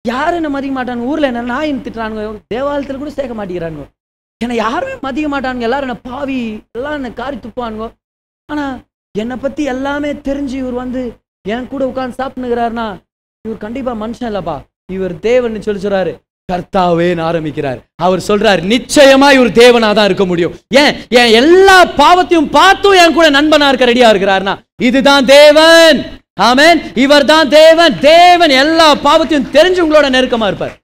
யாரும் என்ன மதிக்க மாட்டாங்க, ஊரில் என்ன நாயின் திட்டுறானுங்க, தேவாலயத்தில் கூட சேர்க்க மாட்டேங்கிறானுங்க, என்னை யாருமே மதிக்க மாட்டானுங்க, எல்லாரும் என்ன பாவி, எல்லாம் என்ன காரி துப்பானுங்க. ஆனால் என்னை பற்றி எல்லாமே தெரிஞ்சு இவர் வந்து என் கூட உட்காந்து சாப்பிட்டுக்கிறாருன்னா இவர் கண்டிப்பாக மனுஷன் இல்லைப்பா, இவர் தேவன் சொல்லி சொல்றாரு. கர்த்தாவேன்னு ஆரம்பிக்கிறார். அவர் சொல்றார், நிச்சயமா இவர் தேவனா தான் இருக்க முடியும். ஏன் என் எல்லா பாவத்தையும் பார்த்தும் என் கூட நண்பனா இருக்க ரெடியா இருக்கிறார்னா இதுதான் தேவன். ஆமென். இவர் தான் தேவன். தேவன் எல்லா பாவத்தையும் தெரிஞ்சு உங்களோட நெருக்கமா இருப்பார்.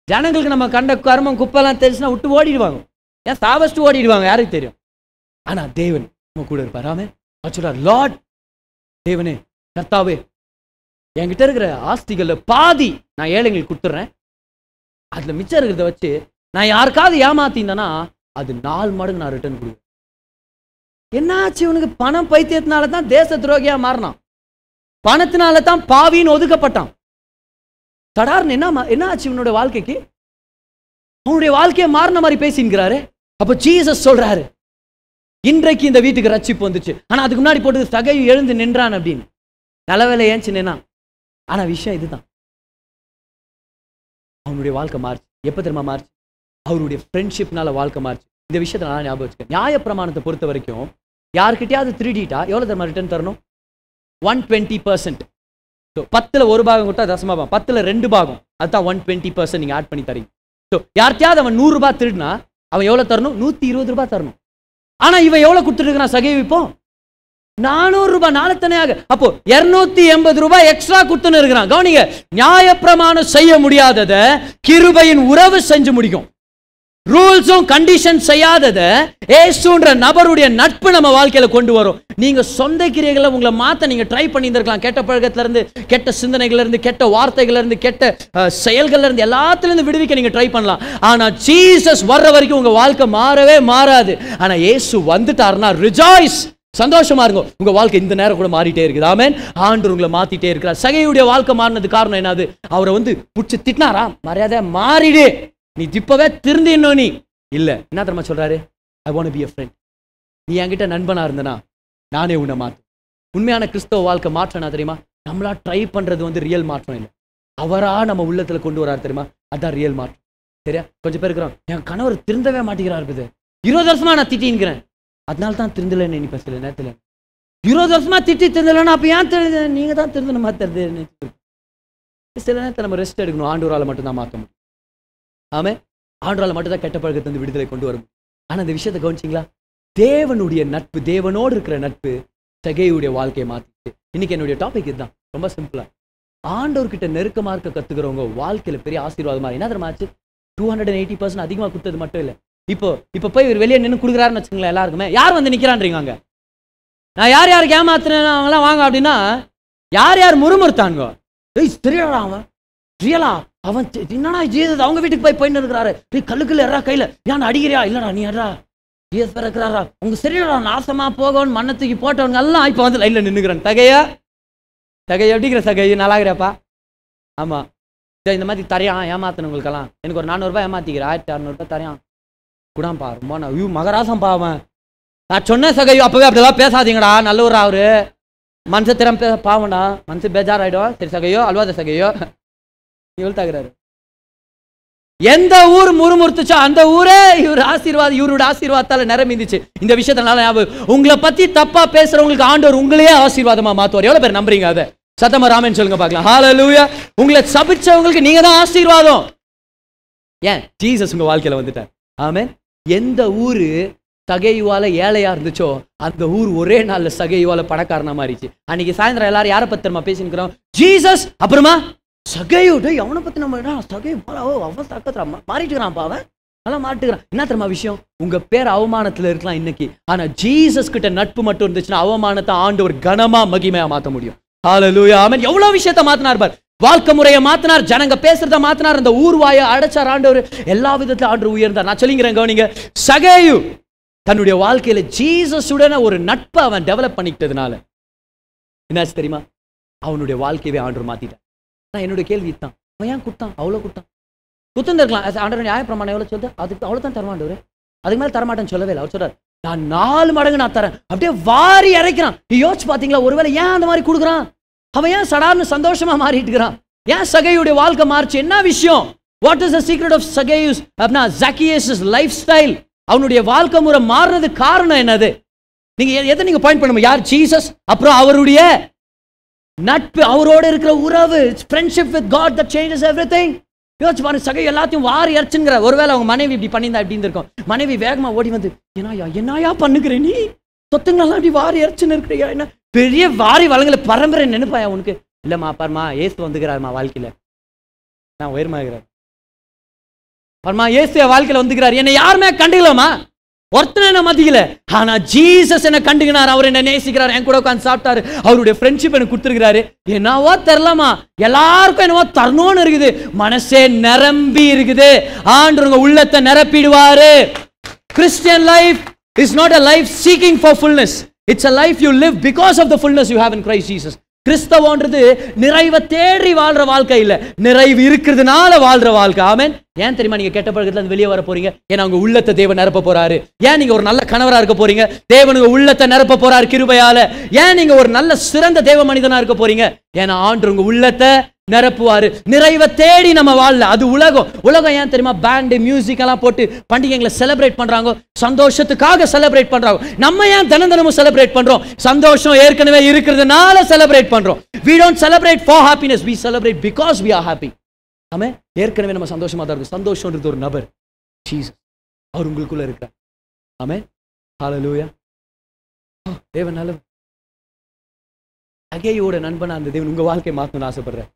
ஜனங்களுக்கு நம்ம கண்ட கர்மம் குப்பெல்லாம் தெரிஞ்சுன்னா விட்டு ஓடிடுவாங்க, ஏன் சாவஸ்ட்டு ஓடிடுவாங்க, யாருக்கு தெரியும். ஆனா தேவன் நம்ம கூட இருப்பார். ஆமென். சொல்றார், லார்ட், தேவனே, கர்த்தாவே, என்கிட்ட இருக்கிற ஆஸ்திகள்ல பாதி நான் ஏழைங்களுக்கு கொடுத்துட்றேன், அதுல மிச்சம் இருக்கிறத வச்சு நான் யாருக்காவது ஏமாத்தினா அது 4 மடங்கு நான் ரிட்டர்ன் கொடுக்குறேன். என்னாச்சு இவனுக்கு? பணம் பைத்தியத்தினால தான் தேச துரோகியா மாறினான், பணத்தினால தான் பாவின்னு ஒதுக்கப்பட்டான். தடார்னு என்ன ஆச்சு இவனுடைய வாழ்க்கைக்கு? அவனுடைய வாழ்க்கையை மாறின மாதிரி பேசின்கிறாரு. அப்ப ஜீசஸ் சொல்றாரு, இன்றைக்கு இந்த வீட்டுக்கு ரட்சிப்பு வந்துச்சு. ஆனா அதுக்கு முன்னாடி போட்டு சகை எழுந்து நின்றான் அப்படின்னு. நல்லவேளை ஏன்ச்சு நின்னான். ஆனா விஷயம் இதுதான், அவனுடைய வாழ்க்கை மாறிச்சு. எப்ப தெரியுமா மாறிச்சு? அவருடைய ஃப்ரெண்ட்ஷிப்னால வாழ்க்கை மாறிச்சு. இந்த விஷயத்தை நான் ஞாபகம் வச்சுக்கேன். நியாய பிரமாணத்தை பொறுத்த வரைக்கும் யாருக்கிட்டையாவது திருடிட்டா எவ்வளவு தெரியுமா ரிட்டர்ன் தரணும்? 120%. 10ல் 1 பாகம் கொடுத்தா தசமபாகம், 10ல் 2 பாகம், அதுதான் 120% நீங்க ஆட் பண்ணி தரீங்க. யார்கிட்டயாவது அவன் 100 ரூபாய் திருடினா அவன் எவ்வளவு தரணும்? 120 ரூபாய் தரணும். ஆனா இவன் எவ்வளவு கொடுத்துட்டு இருக்கிறான் சகைவு? இப்போ 400 ரூபாய், நாளத்தனையாக. அப்போ 280 ரூபாய் எக்ஸ்ட்ரா கொடுத்துன்னு இருக்கிறான். கவனிங்க, நியாயப்பிரமாணம் செய்ய முடியாதத கிருபையின் உறவு செஞ்சு முடிக்கும். ரூல்ஸும் கண்டிஷன் செய்யாதத ஏசுன்ற நபருடைய நட்பு நம்ம வாழ்க்கையில கொண்டு வரும். நீங்க சொந்த கிரியைகளை உங்களை மாத்த நீங்க ட்ரை பண்ணி இருந்திருக்கலாம். கெட்ட பழக்கத்துல இருந்து, கெட்ட சிந்தனைகள்ல இருந்து, கெட்ட வார்த்தைகள்ல இருந்து, கெட்ட செயல்கள்ல இருந்து, எல்லாத்துல இருந்து விடுவிக்க நீங்க ட்ரை பண்ணலாம். ஆனா ஜீசஸ் வர்ற வரைக்கும் உங்க வாழ்க்கை மாறவே மாறாது. ஆனா இயேசு வந்துட்டாருன்னா ரிஜாய்ஸ், சந்தோஷமா இருங்க. உங்க வாழ்க்கை இந்த நேரம் கூட மாறிட்டே இருக்குது. ஆமென். ஆண்டவர் உங்களை மாத்திட்டே இருக்கிறார். சகையுடைய வாழ்க்கை மாறினது காரணம் என்னது? அவரை வந்து புடிச்சு திட்டினாரா? மரியாதை மாறிடு, நீ இப்பவே திருந்தினோ. நீ இல்ல, என்ன தெரியுமா சொல்றாரு? I want to be a friend. நீ என்கிட்ட நண்பனா இருந்தனா நானே உன்னை மாத்து. உண்மையான கிறிஸ்தவ வாழ்க்கை மாற்றனா தெரியுமா? நம்மளா ட்ரை பண்றது வந்து ரியல் மாற்றம் இல்லை, அவரா நம்ம உள்ளத்துல கொண்டு வராரு தெரியுமா? அதான் ரியல் மாற்றம். சரியா? கொஞ்சம் பேர் இருக்கிறோம், என் கணவர் திருந்தவே மாட்டேங்கிறார், 20 வருஷமா நான் திட்டிங்கிறேன், அதனால தான் திருந்தலன்னு நினைப்பேன். சில நேரத்தில் 20 வருஷமா திட்டி திருந்தலன்னா அப்ப ஏன் தெரியுது? நீங்க தான் திருந்தணுமா தெரியுது. சில நேரத்தில் நம்ம ரெஸ்ட் எடுக்கணும். ஆண்டவரால மட்டும் தான் மாற்ற முடியும். ஆமே, ஆண்டவரால மட்டும் தான் கெட்ட பழக்கத்தை வந்து விடுதலை கொண்டு வரும். ஆனா அந்த விஷயத்தை கவனிச்சிங்களா? தேவனுடைய நட்பு, தேவனோடு இருக்கிற நட்பு சகையுடைய வாழ்க்கையை மாத்திச்சு. இன்னைக்கு என்னுடைய டாபிக் இதுதான். ரொம்ப சிம்பிளா, ஆண்டவர்கிட்ட நெருக்கமா இருக்க கத்துக்கிறவங்க வாழ்க்கையில பெரிய ஆசீர்வாதமா. என்ன தெரியுமாச்சு? 280% அதிகமா கொடுத்தது மட்டும் இல்லை, இப்போ போய் இவர் வெளியே நின்று கொடுக்குறாருன்னு வச்சுங்களேன், எல்லாருக்குமே யார் வந்து நிற்கிறான்றீங்க? நான் யார் யாருக்கு ஏமாத்துறேன் அவங்களாம் வாங்க அப்படின்னா யார் யார் முறுமுறுத்தாங்க? தெரியலடா அவன் ரியலா, அவன் என்னடா ஜீசஸ் அவங்க வீட்டுக்கு போயின்னு இருக்கிறாரு, நீ கல்லுக்குள்ள எறா கையில ஏன் அடிக்கிறியா? இல்லடா நீ எறா, ஜீசஸ் பிறக்கிறாரா, உங்க சரியாடா நாசமா போகணும் மண்ணை தூக்கி போட்டவங்க எல்லாம் இப்போ வந்து லைன்ல நின்னுக்கிறான். தகையா எப்படிங்கிற சகை நல்லாகிறப்பா? ஆமா, இந்த மாதிரி தரையான் ஏமாத்தினவங்களுக்கெல்லாம் எனக்கு ஒரு 400 ரூபாய் ஏமாத்திக்கிறேன், 1600 ரூபாய் தரையான் கூடாம்பா, ரொம்ப மகராசம் பாவன். நான் சொன்ன சகையோ அப்பவே அப்படிலாம் பேசாதீங்கடா, நல்லவரா அவரு, மனசு திறம் பாவண்டா, மனசு பேஜார் ஆயிடும். சரி சகையோ, அல்வாத சகையோ இவள்தாகிறாரு. எந்த ஊர் முறுமுறுத்துச்சோ அந்த ஊரே இவரோட ஆசீர்வாதத்தால நிரம்பிந்துச்சு. இந்த விஷயத்தினால உங்களை பத்தி தப்பா பேசுறவங்களுக்கு ஆண்டவர் உங்களையே ஆசீர்வாதமா மாத்துவார். எவ்வளவு பேர் நம்புறீங்க அதை? சத்தமா ராமன் சொல்லுங்க பார்க்கலாம். ஹல்லேலூயா. உங்களை சபிச்சவங்களுக்கு நீங்க தான் ஆசீர்வாதம். ஏன்? ஜீசஸ் உங்க வாழ்க்கையில வந்துட்டார். ஆமென். எந்த ஊரு சகையுவால ஏழையா இருந்துச்சோ அந்த ஊர் ஒரே நாள்ல சகையுவால பணக்காரனா மாறிச்சு. அன்னைக்கு சாயந்தரம் எல்லாரும் யாரை பத்தி நம்ம பேசிக்கிறோம்? ஜீசஸ், அப்புறமா சகையோட அவனை பத்தி நம்ம சகை அவன் தாக்கத்துல மாறிட்டுக்கிறான், அவன் நல்லா மாட்டுக்கிறான். என்ன தெரியுமா விஷயம்? உங்க பேர் அவமானத்துல இருக்கலாம் இன்னைக்கு, ஆனா ஜீசஸ் கிட்ட நட்பு மட்டும் இருந்துச்சுன்னா அவமானத்தை ஆண்டவர் கனமா மகிமையா மாத்த முடியும். ஹல்லேலூயா. ஆமென். எவ்வளவு விஷயத்தை மாத்தினார் பார். வாழ்க்கை முறையை மாத்தினார், ஜனங்க பேசுறத மாத்தினார், அந்த ஊர்வாயை அடைச்சார் ஆண்டவர். எல்லா விதத்துல ஆண்டவர் உயர்ந்தார். நான் சொல்லிக்கிறேன் கவனிங்க, சகையு தன்னுடைய வாழ்க்கையில ஜீசஸுடன ஒரு நட்பை அவன் டெவலப் பண்ணிக்கிட்டதுனால என்னாச்சு தெரியுமா? அவனுடைய வாழ்க்கையவே ஆண்டவர் மாத்திட்டார். நான் என்னுடைய கேள்வி தான், அவன் ஏன் கொடுத்தான்? அவ்வளோ கொடுத்தான், குத்துந்திருக்கலாம். ஆண்டவர் நியாயப்பிரமாணம் எவ்வளோ சொல்லுது? அதுக்கு அவ்வளோ தான் தரமாண்டவர், அதுக்கு மேலே தரமாட்டேன்னு சொல்லவே இல்லை. அவர் சொல்றாரு, நான் 4 மடங்கு நான் தரேன். அப்படியே வாரி இறைக்கிறான். யோசிச்சு பார்த்தீங்களா? ஒருவேளை ஏன் அந்த மாதிரி கொடுக்குறான்? அவன் ஏன் சடார்னு சந்தோஷமா மாறிட்டு இருக்கிறான்? ஏன் சகையுடைய வாழ்க்கை மாறிச்சு? என்ன விஷயம்? What is the secret of Zacchaeus அப்படின்னா ஜக்கியஸ் லைஃப் ஸ்டைல்? அவனுடைய வாழ்க்கை முறை மாறினது காரணம் என்னது? நீங்க எதை நீங்க பாயிண்ட் பண்ணுங்க? யார்? ஜீசஸ். அப்புறம் அவருடைய நட்பு, அவரோட இருக்கிற உறவு, friendship with God that changes everything. யோசிச்சு பாருங்க, சகை எல்லாத்தையும் வாரி அரைச்சுங்கிற. ஒருவேளை அவங்க மனைவி இப்படி பண்ணியிருந்தா இப்படி இருக்கும். மனைவி வேகமா ஓடி வந்து, என்னையா பண்ணுகிற நீ? சொத்துங்களெல்லாம் இப்படி வாரி அரைச்சுன்னு இருக்கிறியா? என்ன பெரிய வாரி வளங்களை பரம்பரை நினைப்பாயா உனக்கு? இல்லம்மா பாருமா, ஏசு வந்துக்கிறாருமா வாழ்க்கையில, நான் உயர்மாகிறார் பாருமா, ஏசு வாழ்க்கையில வந்துக்கிறார். என்னை யாருமே கண்டுக்கலாமா? ஒருத்தனை என்ன மதிக்கல, ஆனா ஜீசஸ் என்ன கண்டுக்கினார். அவர் என்ன நேசிக்கிறார், என் கூட உட்காந்து சாப்பிட்டாரு, அவருடைய ஃப்ரெண்ட்ஷிப் எனக்கு கொடுத்துருக்கிறாரு. என்னவோ தெரியலமா, எல்லாருக்கும் என்னவோ தரணும்னு இருக்குது, மனசே நிரம்பி இருக்குது. ஆண்டவருங்க உள்ளத்தை நிரப்பிடுவாரு. Christian life is not a life seeking for fullness. It's a life you live because of the fullness you have in Christ Jesus. கிறிஸ்தவன்றது நிறைவை தேடி வாழ்ற வாழ்க்கை இல்ல, நிறைவு இருக்கிறதுனால வாழ்ற வாழ்க்கை. ஆமென். ஏன் தெரியுமா நீங்க கெட்ட பழக்கத்துல இருந்து வெளியே வர போறீங்க? ஏன்னா உங்க உள்ளத்தை தேவன் நிரப்ப போறாரு. ஏன் நீங்க ஒரு நல்ல கணவரா இருக்க போறீங்க? தேவன் உங்க உள்ளத்தை நிரப்ப போறாரு கிருபையால. ஏன் நீங்க ஒரு நல்ல சிறந்த தேவ மனிதனா இருக்க போறீங்க? ஏன்னா ஆண்டவர் உங்க உள்ளத்தை நிரப்புவாரு. நிறைவை தேடி நம்ம வாழல. அது உலகம் ஏன் தெரியுமா பேண்ட் மியூசிக் எல்லாம் போட்டு பண்டிகைகளை செலிப்ரேட் பண்றாங்க? சந்தோஷத்துக்காக செலிப்ரேட் பண்றாங்க. நம்ம ஏன் தினமும் செலிப்ரேட் பண்றோம்? சந்தோஷம் ஏற்கனவே இருக்கிறதுனால செலிப்ரேட் பண்றோம். we don't celebrate for happiness, we celebrate because we are happy. ஆமென். ஏற்கனவே நம்ம சந்தோஷமா தான் இருக்கு. சந்தோஷம்ன்றது ஒரு நபர், ஜீசஸ். அவர் உங்களுக்குள்ள இருக்கிறார். ஆமென். ஹalleluya. தேவன் நல்லவர். அகேயோட நண்பனா அந்த தேவன் உங்க வாழ்க்கையை மாத்தணும்னு ஆசைப்படுறார்.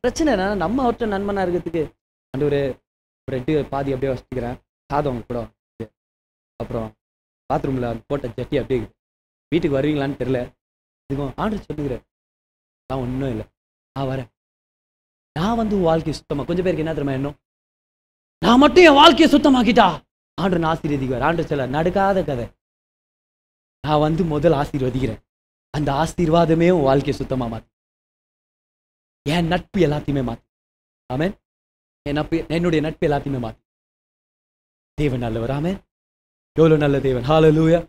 பிரச்சனை என்ன? நம்ம அவர்கிட்ட நண்பனா இருக்கிறதுக்கு ஒரு ரெட்டு பாதி அப்படியே வச்சுக்கிறேன், சாதம் கூட, அப்புறம் பாத்ரூம்ல போட்ட ஜட்டி அப்படியே வீட்டுக்கு வருவீங்களான்னு தெரியல. இதுக்கும் ஆண்டு சொல்லுகிறேன், நான் ஒன்றும் இல்லை, நான் வரேன். நான் வந்து வாழ்க்கையை சுத்தமா, கொஞ்சம் பேருக்கு என்ன தெரியுமா எண்ணம், நான் மட்டும் என் வாழ்க்கையை சுத்தமாக்கிட்டா ஆண்டு நான் ஆசீர்வதிக்குவார். ஆண்டு சொல்ல நடக்காத கதை. நான் வந்து முதல் ஆசீர்வதிக்கிறேன், அந்த ஆசீர்வாதமே உன் வாழ்க்கையை சுத்தமா மாத்தி, என் நட்பு எல்லாத்தையுமே மாத்தி. ஆமென். என்னுடைய நட்பு எல்லாத்தையுமே மாத்தி. தேவன் நல்லவர். ஆமென். எவ்வளவு நல்ல தேவன். ஹalleluya.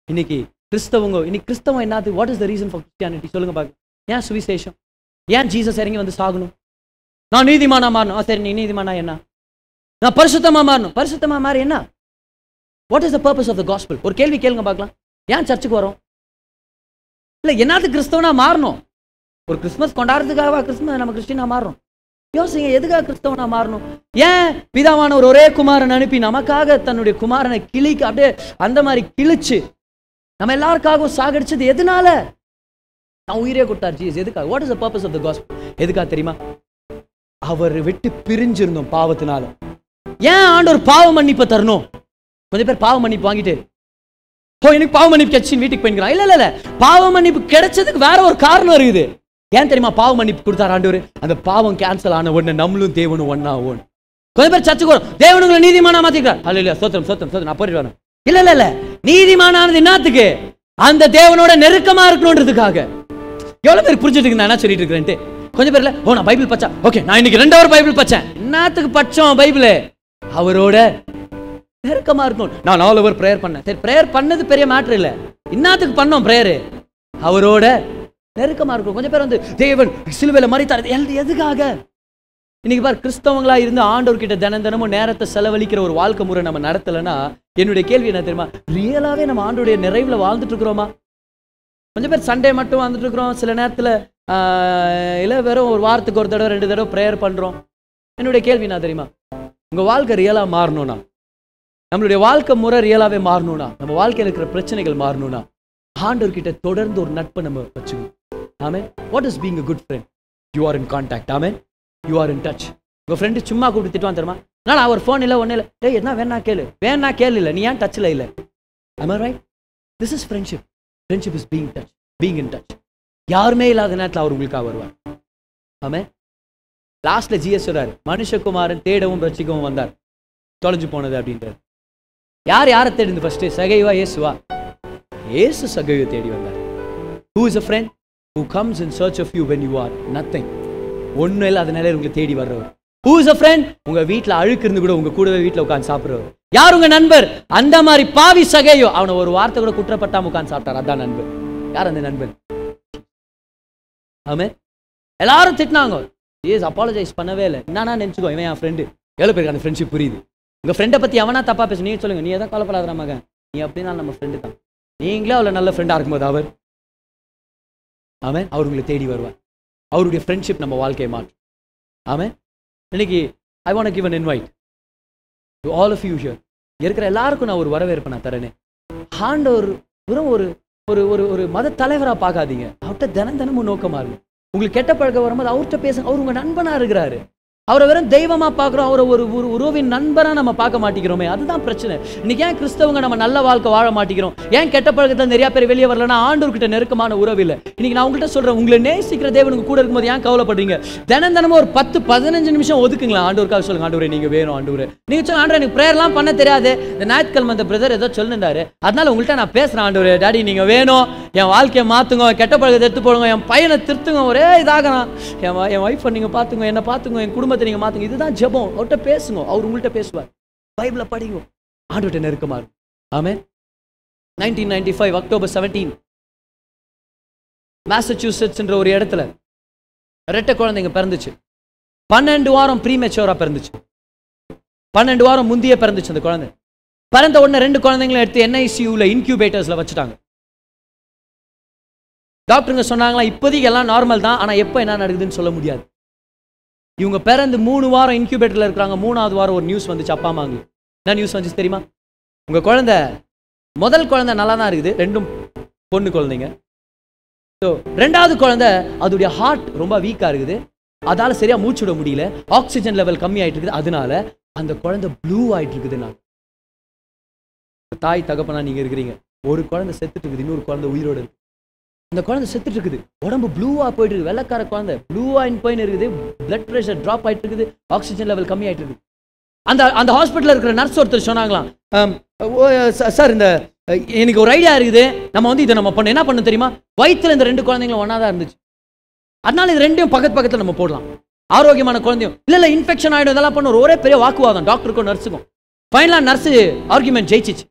இன்னைக்கு கிறிஸ்தவம் என்னது? What is the reason for Christianity? சொல்லுங்க பாக்க. ஏன் சுவிசேஷம்? ஏன் ஜீசஸ் இறங்கி வந்து சாகணும்? நான் நீதிமானா மாறணும். சரி, நீ நீதிமானா என்ன? நான் பரிசுத்தமா மாறணும். பரிசுத்தமா மாறி என்ன? What is the purpose of the gospel? ஒரு கேள்வி கேளுங்க பார்க்கலாம். ஏன் சர்ச்சுக்கு வரோம்? இல்ல என்னது கிறிஸ்தவனா மாறணும்? ஒரு கிறிஸ்துமஸ் கொண்டாடுறதுக்காக கிறிஸ்துமஸ் நம்ம கிறிஸ்டியனா மாறணும்? யோசிங்க, எதுக்காக கிறிஸ்தவனா மாறணும்? ஏன் பிதாவான ஒரே குமாரன் அனுப்பி நமக்காக தன்னுடைய குமாரனை கிழிக்க அப்படியே அந்த மாதிரி கிழிச்சு நம்ம எல்லாருக்காகவும் சாகடிச்சது எதனால? நான் உயிரே கொடுத்தார் ஜீசஸ். எதுக்காக? What is the purpose of the gospel? எதுக்காக தெரியுமா? அவர் விட்டு பிரிஞ்சிருந்தோம் பாவத்தினால. ஏன் ஆண்டவர் பாவ மன்னிப்பை தரணும்? கொஞ்சம் பேர் பாவ மன்னிப்பு வாங்கிட்டு எனக்கு பாவ மன்னிப்பு கிடைச்சு வீட்டுக்கு போய்க்கிறான். இல்ல, பாவ மன்னிப்பு கிடைச்சதுக்கு வேற ஒரு காரணம் இருக்குது. ஏன் தெரியுமா பாவ மன்னிப்பு கொடுத்தார் ஆண்டவர்? அந்த பாவம் கேன்சல் ஆன உடனே நம்மளும் தேவனும் ஒன்னா ஆகும். கொஞ்சம் பேர் சர்ச்சுக்கு வரும், தேவனுங்களை நீதிமானா மாத்திக்கிறார். அல்ல, சோத்திரம் நான் போயிட்டு வரேன். இல்ல, நீதிமானானது என்னத்துக்கு? அந்த தேவனோட நெருக்கமா இருக்கணும்ன்றதுக்காக. எவ்வளவு பேர் புரிஞ்சுட்டு இருக்கு நான் என்ன சொல்லிட்டு இருக்கிறேன்ட்டு? கொஞ்சம் பேர்ல நான் பைபிள் பச்சா, ஓகே நான் இன்னைக்கு 2 hour பைபிள் பச்சேன். என்னத்துக்கு பச்சோம் பைபிள்? அவரோட நெருக்கமா இருக்கும். நான் 4 hour பிரேயர் பண்ணேன். சரி, பிரேயர் பண்ணது பெரிய மேட்டர் இல்ல, இன்னத்துக்கு பண்ணோம் பிரேயர்? அவரோட நெருக்கமா இருக்கும். கொஞ்சம் பேர் வந்து தேவன் சிலுவையில மரித்தார், எதுக்காக? இன்னைக்கு பாரு, கிறிஸ்தவங்களா இருந்து ஆண்டவர்கிட்ட தினமும் நேரத்தை செலவழிக்கிற ஒரு வாழ்க்கை முறை நம்ம நடத்தலைன்னா என்னுடைய கேள்வி என்ன தெரியுமா? ரியலாவே நம்ம ஆண்டோடைய நிறைவுல வாழ்ந்துட்டு இருக்கிறோமா? கொஞ்சம் பேர் சண்டே மட்டும் வந்துட்டு இருக்கிறோம், சில நேரத்துல இல்ல வெறும் ஒரு வாரத்துக்கு ஒரு தடவை 2 தடவை பிரேயர் பண்றோம். என்னுடைய கேள்வி என்ன தெரியுமா? உங்க வாழ்க்கை ரியலா மாறணும்னா, நம்மளுடைய வாழ்க்கை முறை ரியலாவே மாறணும்னா, நம்ம வாழ்க்கையில் இருக்கிற பிரச்சனைகள் மாறணும்னா ஆண்டவர்கிட்ட தொடர்ந்து ஒரு நட்பை நம்ம வச்சுக்கணும். Amen. What is being a good friend? You are in contact. Amen. You are in touch. உங்க ஃப்ரெண்டு சும்மா கூப்பிட்டு திட்டுவான் தெரியுமா? நான் அவர் ஃபோன் இல்லை ஒன்றும் இல்லை, ஏய் என்ன வேணா கேளு இல்லை, நீ ஏன் டச்சில் இல்லை? Am I right? This is friendship. Friendship is being in touch. யாருமே இல்லாத நேரத்தில் அவர் உங்களுக்காக வருவார். ஆமென். லாஸ்ட்ல ஜீசஸ் சொல்றாரு, மனுஷகுமாரன் தேடவும் ரட்சிக்கவும் வந்தார், தொலைஞ்சு போனது அப்படின்றார். யாரை தேடி? ஃபர்ஸ்ட் சகைவா இயேசுவா? இயேசு சகைவை தேடி வந்தார். Who is a friend? Who comes in search of you when you are nothing. ஒன்றும் இல்லை, அதனால உங்களை தேடி வர்றவர். Who is a friend? உங்க வீட்டில் அழுக்கு இருந்து கூட உங்க கூடவே வீட்டில் உட்காந்து சாப்பிட்றவர். யார் உங்க நண்பர்? அந்த மாதிரி பாவி சகையோ அவனை ஒரு வார்த்தை கூட குற்றப்பட்டாம உட்காந்து சாப்பிட்டார், அதான் நண்பர். யார் அந்த நண்பன்? ஆமே. எல்லாரும் திட்டினாங்க, ஏஸ் அப்பாலஜைஸ் பண்ணவே இல்லை. என்னன்னா நினைச்சுக்கோ, இவன் என் ஃப்ரெண்டு. எவ்வளோ பேருக்கு அந்த ஃப்ரெண்ட்ஷிப் புரியுது? உங்க ஃப்ரெண்டை பத்தி எவனா தப்பா பேச நீங்க சொல்லுங்க, நீ எதாவது கவலைப்படாத மகன், நீ அப்படின்னா நம்ம ஃப்ரெண்டு தான். நீங்களே அவ்வளோ நல்ல ஃப்ரெண்டா இருக்கும்போது அவர் அவர் உங்களை தேடி வருவார். அவருடைய ஃப்ரெண்ட்ஷிப் நம்ம வாழ்க்கையை மாற்றும். ஆமே. இன்னைக்கு ஐ want to give an invite to all of you here. இருக்கிற எல்லாருக்கும் நான் ஒரு வரவேற்பை நான் தரேனே. ஆண்டவர் வெறும் ஒரு ஒரு ஒரு ஒரு மத தலைவராக பார்க்காதீங்க, அவர்கிட்ட தினமும் நோக்கமா இருக்கு. உங்களுக்கு கெட்ட பழக்கம் வரும்போது அவர்கிட்ட பேசுங்க. அவர் உங்க நண்பனா இருக்கிறாரு. அவரை வெறும் தெய்வமா பார்க்குறோம், அவரை ஒரு உறவின் நண்பரா நம்ம பார்க்க மாட்டேங்கிறோமே, அதுதான் பிரச்சனை. இன்னைக்கு ஏன் கிறிஸ்தவங்க நம்ம நல்ல வாழ்க்கை வாழ மாட்டேங்கிறோம்? ஏன் கெட்ட பழக்கத்தில் நிறைய பேர் வெளியே வரலன்னா ஆண்டவர்கிட்ட நெருக்கமான உறவு இல்லை. இன்னைக்கு நான் உங்கள்கிட்ட சொல்றேன், உங்களை நேசிக்கிற தேவனுக்கு கூட இருக்கும்போது ஏன் கவலைப்படுறீங்க? தினமும் ஒரு 10-15 நிமிஷம் ஒதுக்குங்களா ஆண்டவருக்காக. சொல்லுங்க, ஆண்டவரே நீங்க வேணும், ஆண்டவரே நீங்க சொல்லுங்க, ஆண்டவரே எனக்கு ப்ரேயர்லாம் பண்ண தெரியாது, இந்த ஞாயிற்றுக்கிழமை அந்த பிரதர் ஏதோ சொல்லிருந்தாரு, அதனால உங்கள்கிட்ட நான் பேசுறேன், ஆண்டவரே டாடி நீங்க வேணும், என் வாழ்க்கையை மாத்துங்க, கெட்ட பழக்கத்தை எடுத்து போடுங்க, என் பையனை திருத்துங்க, ஒரே இதாகலாம், என் ஒய்ஃபை நீங்க பாத்துங்க, என்ன பாத்துங்க, என் குடும்பத்தை நீங்க மாத்துங்க. இதுதான் ஜெபம். அவர்கிட்ட பேசுங்க, அவர் உங்கள்கிட்ட பேசுவார். பைபிளை படிங்க, ஆண்டவர்கிட்ட நெருக்கமா இருக்கும். ஆமென். 1995 October 17 மாசச்சூசெட்ஸ் என்ற ஒரு இடத்துல ரெட்டை குழந்தைங்க பிறந்துச்சு. 12 வாரம் ப்ரீமெச்சூரா பிறந்துச்சு. 12 வாரம் முந்திய பிறந்துச்சு அந்த குழந்தை. பிறந்த உடனே 2 குழந்தைங்களை எடுத்து NICUல இன்குபேட்டர்ஸ்ல வச்சுட்டாங்க. டாக்டருங்க சொன்னாங்களா, இப்போதைக்கு எல்லாம் நார்மல் தான், ஆனா எப்போ என்ன நடக்குதுன்னு சொல்ல முடியாது. இவங்க பிறந்து 3 வாரம் இன்குபேட்டர்ல இருக்கிறாங்க. 3ஆவது வாரம் ஒரு நியூஸ் வந்துச்சு அப்பா அம்மாங்களுக்கு. என்ன நியூஸ் வந்துச்சு தெரியுமா? உங்க குழந்தை, முதல் குழந்தை நல்லா தான் இருக்குது, 2ம் பொண்ணு குழந்தைங்க. ஸோ 2வது குழந்தை அதோடைய ஹார்ட் ரொம்ப வீக்கா இருக்குது, அதால சரியா மூச்சு விட முடியல, ஆக்சிஜன் லெவல் கம்மி ஆயிட்டு இருக்குது, அதனால அந்த குழந்தை ப்ளூ ஆயிட்டு இருக்குது. நான் தாய் தகப்பனா நீங்க இருக்கிறீங்க, ஒரு குழந்தை செத்துட்டு இருக்குது, இன்னொரு குழந்தை உயிரோடு இருக்கு. அந்த குழந்தை செத்துட்டு இருக்குது, உடம்பு ப்ளூவா போயிட்டு இருக்கு, வெள்ளக்கார குழந்தை ப்ளூவா போயின்னு இருக்குது, பிளட் பிரஷர் டிராப் ஆயிட்டு இருக்குது, ஆக்சிஜன் லெவல் கம்மி ஆயிட்டு இருக்குது. அந்த ஹாஸ்பிட்டல் இருக்கிற நர்ஸ் ஒருத்தர் சொன்னாங்களாம், சார் இந்த எனக்கு ஒரு ஐடியா இருக்குது, நம்ம வந்து இதை நம்ம பண்ண என்ன பண்ண தெரியுமா, வயிற்றுல இந்த 2 குழந்தைங்களும் ஒன்னா தான் இருந்துச்சு, அதனால இது 2யும் பக்கத்துல நம்ம போடலாம், ஆரோக்கியமான குழந்தையும் இல்ல இன்ஃபெக்ஷன் ஆயிடும், இதெல்லாம் பண்ண ஒரே பெரிய வாக்குவாதம் டாக்டருக்கும் நர்ஸுக்கும். ஃபைனலா நர்ஸ் ஆர்குமெண்ட் ஜெயிச்சிச்சு.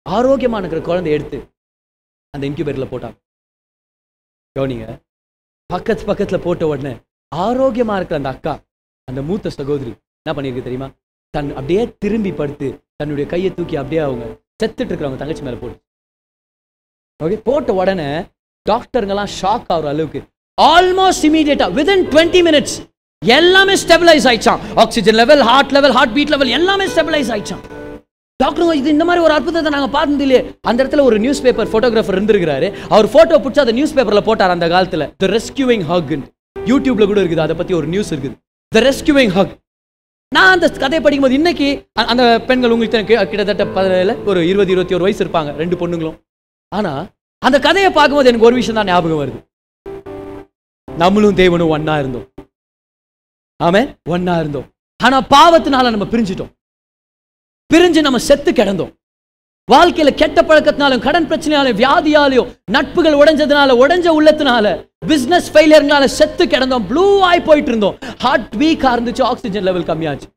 ஆரோக்கியமான இருக்கிற குழந்தை எடுத்து அந்த இன்குபேட்டர்ல போட்டாங்க. கவனிங்க, பக்கத்துல போட்ட உடனே ஆரோக்கியமா இருக்கிற அந்த அக்கா, அந்த மூத்த சகோதரி என்ன பண்ணிருக்கு தெரியுமா, தன் அப்படியே திரும்பி படுத்து தன்னுடைய கையை தூக்கி அப்படியே அவங்க செத்துட்டு இருக்கிறவங்க தங்கச்சி மேல போட்டு. ஓகே, போட்ட உடனே டாக்டருங்கெல்லாம் ஷாக் ஆகிற அளவுக்கு ஆல்மோஸ்ட் இமீடியட்டா வித்தின் 20 minutes எல்லாமே ஸ்டெபிலைஸ் ஆயிடுச்சான். Oxygen level, heart level, heartbeat level எல்லாமே ஸ்டெபிலைஸ் ஆயிடுச்சான். டாக்டர், இது இந்த மாதிரி ஒரு அற்புதத்தை நாங்க பார்த்தது இல்லையே. அந்த இடத்துல ஒரு நியூஸ் பேப்பர் போட்டோகிராஃபர் இருந்திருக்கிறாரு, அவர் போட்டோ பிடிச்சி அந்த நியூஸ் பேப்பர்ல போட்டார். அந்த காலத்துல தி ரெஸ்கியூவிங் ஹக், யூடியூப்ல கூட இருக்குது, அதை பத்தி ஒரு நியூஸ் இருக்குது, தி ரெஸ்கியூவிங் ஹக். நான் அந்த கதையை படிக்கும்போது இன்னைக்கு அந்த பெண்கள் உங்களுக்கு கிட்டத்தட்ட ஒரு 20-21 வயசு இருப்பாங்க, 2 பொண்ணுங்களும். ஆனா அந்த கதையை பார்க்கும்போது எனக்கு ஒரு விஷயம் தான் ஞாபகம் வருது, நம்மளும் தேவனும் ஒன்னா இருந்தோம். ஆமே, ஒன்னா இருந்தோம். ஆனா பாவத்தினால நம்ம பிரிஞ்சிட்டோம், பிரிஞ்சு நம்ம செத்து கிடந்தோம். வாழ்க்கையில கெட்ட பழக்கத்தினாலும், கடன் பிரச்சனையாலும், வியாதியாலையும், நட்புகள் உடைஞ்சதுனால, உடைஞ்ச உள்ளத்தினால, பிசினஸ் ஃபெயிலியர்னால செத்து கிடந்தோம், ப்ளூ ஆய் போயிட்டு இருந்தோம், ஹார்ட் வீக்கா இருந்துச்சு, ஆக்சிஜன் லெவல் கம்மியாச்சு.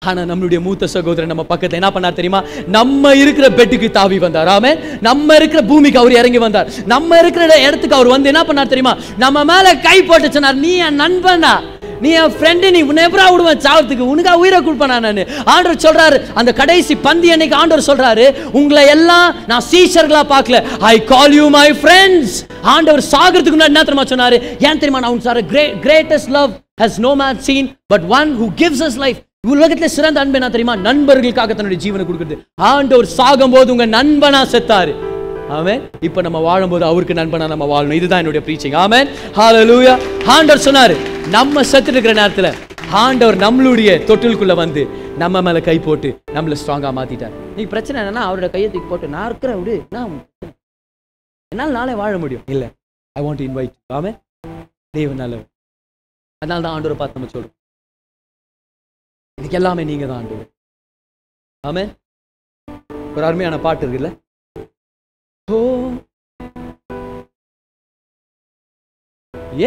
ஆனா நம்மளுடைய மூத்த சகோதரன் நம்ம பக்கத்துல என்ன பண்ணார் தெரியுமா, நம்ம இருக்கிற பெட்டுக்கு தாவி வந்தார். ஆமே, நம்ம இருக்கிற பூமிக்கு அவர் இறங்கி வந்தார். நம்ம இருக்கிற இடத்துக்கு அவர் வந்து என்ன பண்ணார் தெரியுமா, நம்ம மேல கை போட்டு சொன்னார், நீ என் நண்பனா, நீ என் ஃப்ரெண்டு, நீ உன்னை எப்படா விடுவேன் சாவத்துக்கு, உனக்கா உயிரை கொடுப்பேன் நான். ஆண்டவர் சொல்றாரு, அந்த கடைசி பந்தி அன்னைக்கு ஆண்டவர் சொல்றாரு, உங்களை எல்லாம் நான் சீஷர்களா பார்க்கல, ஐ கால் யூ மை ஃப்ரெண்ட்ஸ். ஆண்டவர் சாகிறதுக்கு முன்னாடி என்ன தெரியுமா சொன்னாரு, ஏன் தெரியுமா, நான் sir greatest love has no man seen but one who gives us life. உலகத்துல சிறந்த அன்பு என்ன தெரியுமா, நண்பர்களுக்காக தன்னுடைய ஜீவனை கொடுக்கிறது. ஆண்டவர் சாகும் போது உங்க நண்பனா செத்தாரு. ஆமென். இப்ப நம்ம வாழும்போது அவருக்கு நண்பனா நம்ம வாழணும். இதுதான் என்னுடைய பிரீச்சிங். ஆமென், ஹalleluya. ஆண்டவர் சொன்னாரு, நம்ம செத்துட்டு இருக்கிற நேரத்துல ஆண்டவர் நம்மளுடைய தொட்டிலுக்குள்ள வந்து நம்ம மேல கை போட்டு நம்மள ஸ்ட்ராங்கா மாத்திட்டார். நீ பிரச்சனை என்னன்னா, அவரோட கையை தூக்கி போட்டு நான் இருக்கிறேன் விடு, என்னால் நாளே வாழ முடியும் இல்ல. I want to invite. Amen. தேவன் நல்லவர். அதனால தான் ஆண்டவரை பார்த்து நம்ம சொல்றோம், இதுக்கு எல்லாமே நீங்க தான் ஆண்டவர். ஆமென். ஒரு அருமையான பாட்டு இருக்குல்ல, ஓ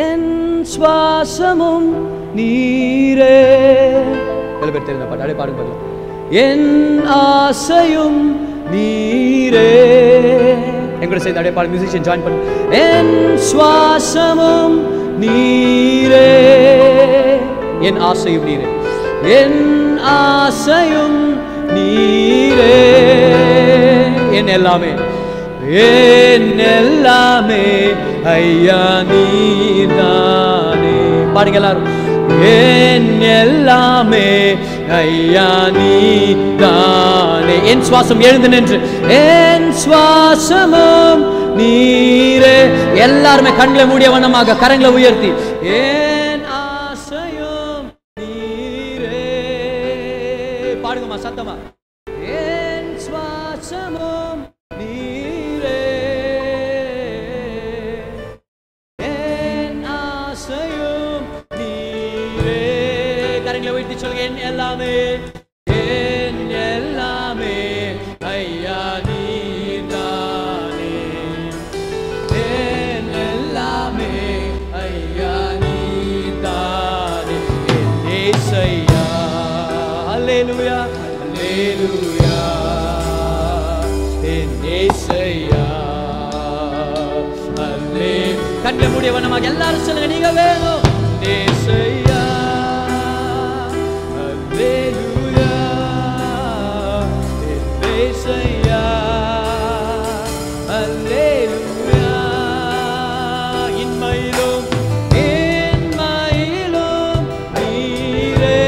என் சுவாசமும் நீரே. சில பேர் தெரிந்த பாட்டு அப்படியே பாடுங்க பாருங்க. என் ஆசையும் நீரே. எங்கூட சேர்ந்து அப்படியே பாடு, மியூசிஷியன் ஜாயின் பண்ணு. என் சுவாசமும் நீரே, என் ஆசையும் நீரே, என் ஆசையும் நீரே, என் எல்லாமே, என் எல்லாமே ஐயா நீதானே. பாடுங்க எல்லாரும். என் எல்லாமே ஐயா நீதானே. என் சுவாசம் எழுந்து நின்று, என் சுவாசமும் நீரே. எல்லாருமே கண்களை மூடிய வண்ணமாக கரங்களை உயர்த்தி, என் ஆசையும் நீரே. பாடுங்கம்மா சத்தமா. என் சுவாசமும் நீரே, என் ஆசையும் நீரே. கரங்களை உயர்த்தி சொல்லுங்க. என் எல்லாமே, என் எல்லாமே ஐயா நீதானே. என் எல்லாமே ஐயா நீதானே. என் ஏசையா. அல்லேலூயா, அல்லேலூயா. என் ஏசையா, அல்லே. கண்களை மூடிய வண்ணமாக எல்லாரும் சொல்லுங்க. நீங்க வேணும். ஏசையா, அல்லேலூயா. என் ஏசையா, அல்லேலூயா. இன்மையிலும் இன்மையிலும் நீரே,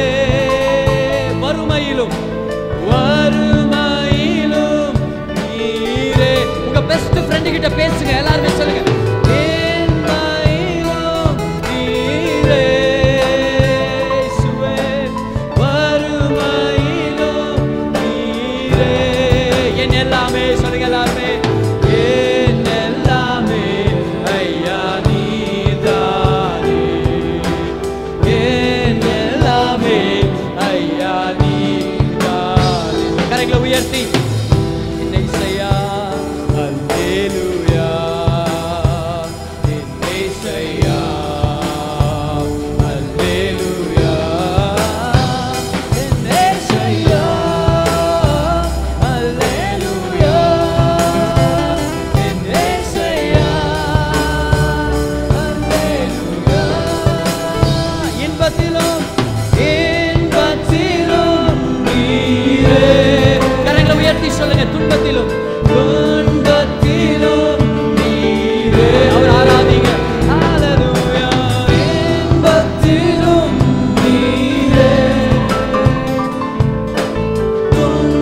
வறுமையிலும் வறுமையிலும் நீரே. உங்க பெஸ்ட் ஃப்ரெண்ட் கிட்ட பேசுங்க. எல்லாருமே சொல்லுங்க. இன்மையிலும் நீரே, இயேசுவே. வறுமையிலும் நீரே, என் எல்லாமே சொல்லுங்க எல்லாருமே. என் எல்லாமே ஐயா நீதானே. என் எல்லாமே ஐயா நீதானே. கரங்களை உயர்த்தி, என்னை செய்யா. அல்லேலூயா, என்னை செய்யா. அல்லேலூயா, என்னை செய்யா. அல்லேலூயா, என்னை செய்யா. அல்லேலூயா. இன்பத்திலும் இன்பத்திலும் நீரே. கரங்களை உயர்த்தி சொல்லுங்க. துன்பத்திலும் துன்பத்திலும் நீரே. அவர் ஆராதிங்க. ஹalleluya. இன்பத்திலும் நீரே,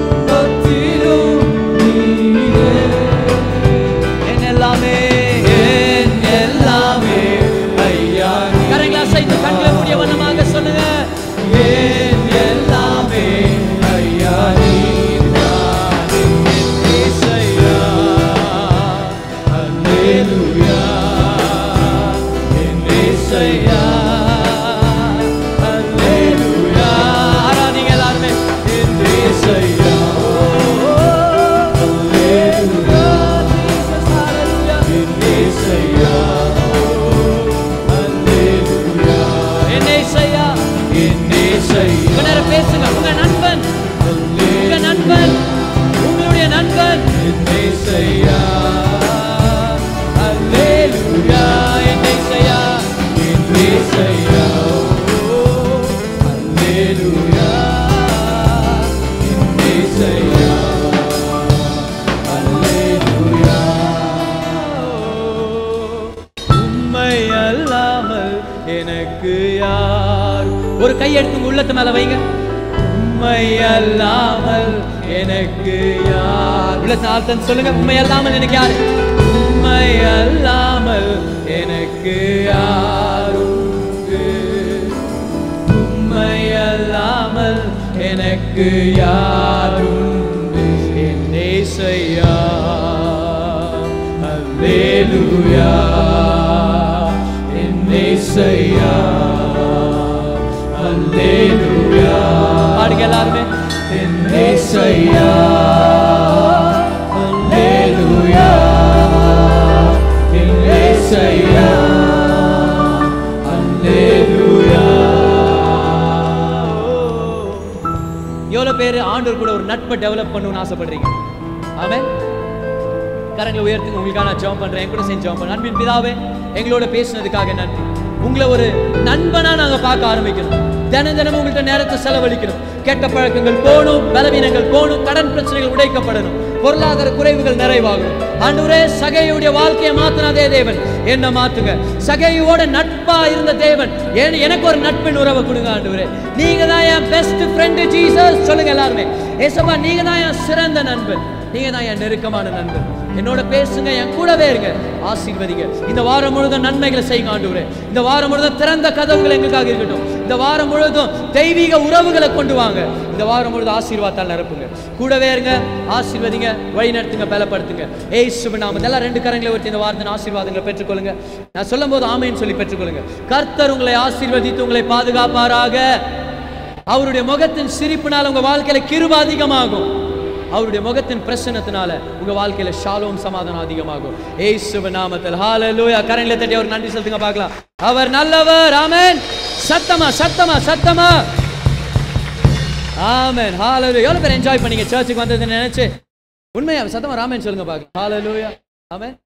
துன்பத்திலும் நீரே. என் எல்லாமே, என் எல்லாமே ஐயா. கரங்களை அசைத்து கண்களை மூடிய வண்ணமாக சொல்லுங்க. என் எல்லாமே ஐயா நீதானே. ஏசையா, அல்லேலூயா. என் ஏசையா, அல்லேலூயா. ஆராதிங்க எல்லாருமே. என் ஏசையா, அல்லேலூயா. ஜீசஸ், ஹalleluya. என் ஏசையா, அல்லேலூயா. என் ஏசையா, என் ஏசையா. கொஞ்ச நேரம் பேசுங்க. உங்க நண்பன், உங்க நண்பன், உங்களுடைய நண்பன். என் ஏசையா, அல்லேலூயா. என் ஏசையா, என் ஏசையா. அல்லேலூயா, என் ஏசையா. அல்லேலூயா. உம்மை அல்லாமல் எனக்கு யார்? ஒரு கை எடுத்து உங்க உள்ளத்து மேல வைங்க. உம்மை அல்லாமல் எனக்கு யார்? உள்ளத்து ஆழ்த்தம் சொல்லுங்க. உம்மை அல்லாமல் எனக்கு யார்? உம்மை அல்லாமல் எனக்கு யார் உண்டு? உம்மை அல்லாமல் எனக்கு யார் உண்டு? என் ஏசையா, அல்லேலூயா. என் ஏசையா, அல்லேலூயா. பாடுங்க எல்லாருமே. என் ஏசையா, அல்லேலூயா. என் ஏசையா, எவ்வளவு பேர் ஆண்டவர் கூட ஒரு நட்பை டெவலப் பண்ணணும்னு ஆசைப்படுறீங்க? ஆமென். கரங்களை உயர்த்துங்க. உங்களுக்காக நான் ஜெபம் பண்றேன். என் கூட சேர்ந்து ஜெபம் பண்ணுங்க. அன்பின் பிதாவே, எங்களோட பேசினதுக்காக நன்றி. உங்களை ஒரு நண்பனா நாங்க பார்க்க ஆரம்பிக்கணும். தினம் தினமும் உங்கள்கிட்ட நேரத்தை செலவழிக்கணும். கெட்ட பழக்கங்கள் போகணும், பலவீனங்கள் போகணும், கடன் பிரச்சனைகள் உடைக்கப்படணும், பொருளாதார குறைவுகள் நிறைவாகணும். ஆண்டவரே, சகையுடைய வாழ்க்கையை மாத்தின அதே தேவன் என்ன மாத்துங்க. சகையோட நட்பா இருந்த தேவன் எனக்கு ஒரு நட்பின் உறவை கொடுங்க ஆண்டவரே. நீங்க தான் என் பெஸ்ட் ஃப்ரெண்ட் ஜீசஸ் சொல்லுங்க எல்லாருமே. ஏசப்பா, நீங்க தான் என் சிறந்த நண்பன், நீங்க தான் என் நெருக்கமான நண்பன். என்னோட பேசுங்க, என் கூடவே இருங்க, ஆசீர்வதிங்க. இந்த வாரம் முழுதும் நன்மைகளை செய்யுங்க ஆண்டவரே. இந்த வாரம் முழுதும் திறந்த கதவுகள் எங்களுக்காக இருக்கட்டும். இந்த வாரம் முழுதும் தெய்வீக உறவுகளை கொண்டு வாங்க. இந்த வாரம் முழுதும் ஆசீர்வாதத்தால் நிரப்புங்க. கூடவே இருங்க, ஆசீர்வதிங்க, வழி நடத்துங்க, பலப்படுத்துங்க. இயேசுவின் நாமத்தில் எல்லாம் 2 கரங்களை உயர்த்தி இந்த வாரத்தின் ஆசீர்வாதங்களை பெற்றுக்கொள்ளுங்க. நான் சொல்லும் போது ஆமென் சொல்லி பெற்றுக்கொள்ளுங்க. கர்த்தர் உங்களை ஆசீர்வதித்து உங்களை பாதுகாப்பாராக. அவருடைய முகத்தின் சிரிப்பினால் உங்க வாழ்க்கையில கிருபை அதிகமாகும். அவருடைய முகத்தின் பிரசன்னத்தினால உங்க வாழ்க்கையில ஷாலோம், சமாதானம் அதிகமாகும். இயேசுவின் நாமத்தில் ஹalleluya. கரங்களை தட்டி அவர் நன்றி செலுத்துங்க பார்க்கலாம். அவர் நல்லவர். ஆமென். சத்தமா சத்தமா சத்தமா ஆமென். ஹalleluya. எவ்வளவு பேர் என்ஜாய் பண்ணீங்க சர்ச்சுக்கு வந்ததுன்னு நினைச்சு? உண்மையா சத்தமா ஆமென் சொல்லுங்க பார்க்கலாம். ஹalleluya. ஆமென்.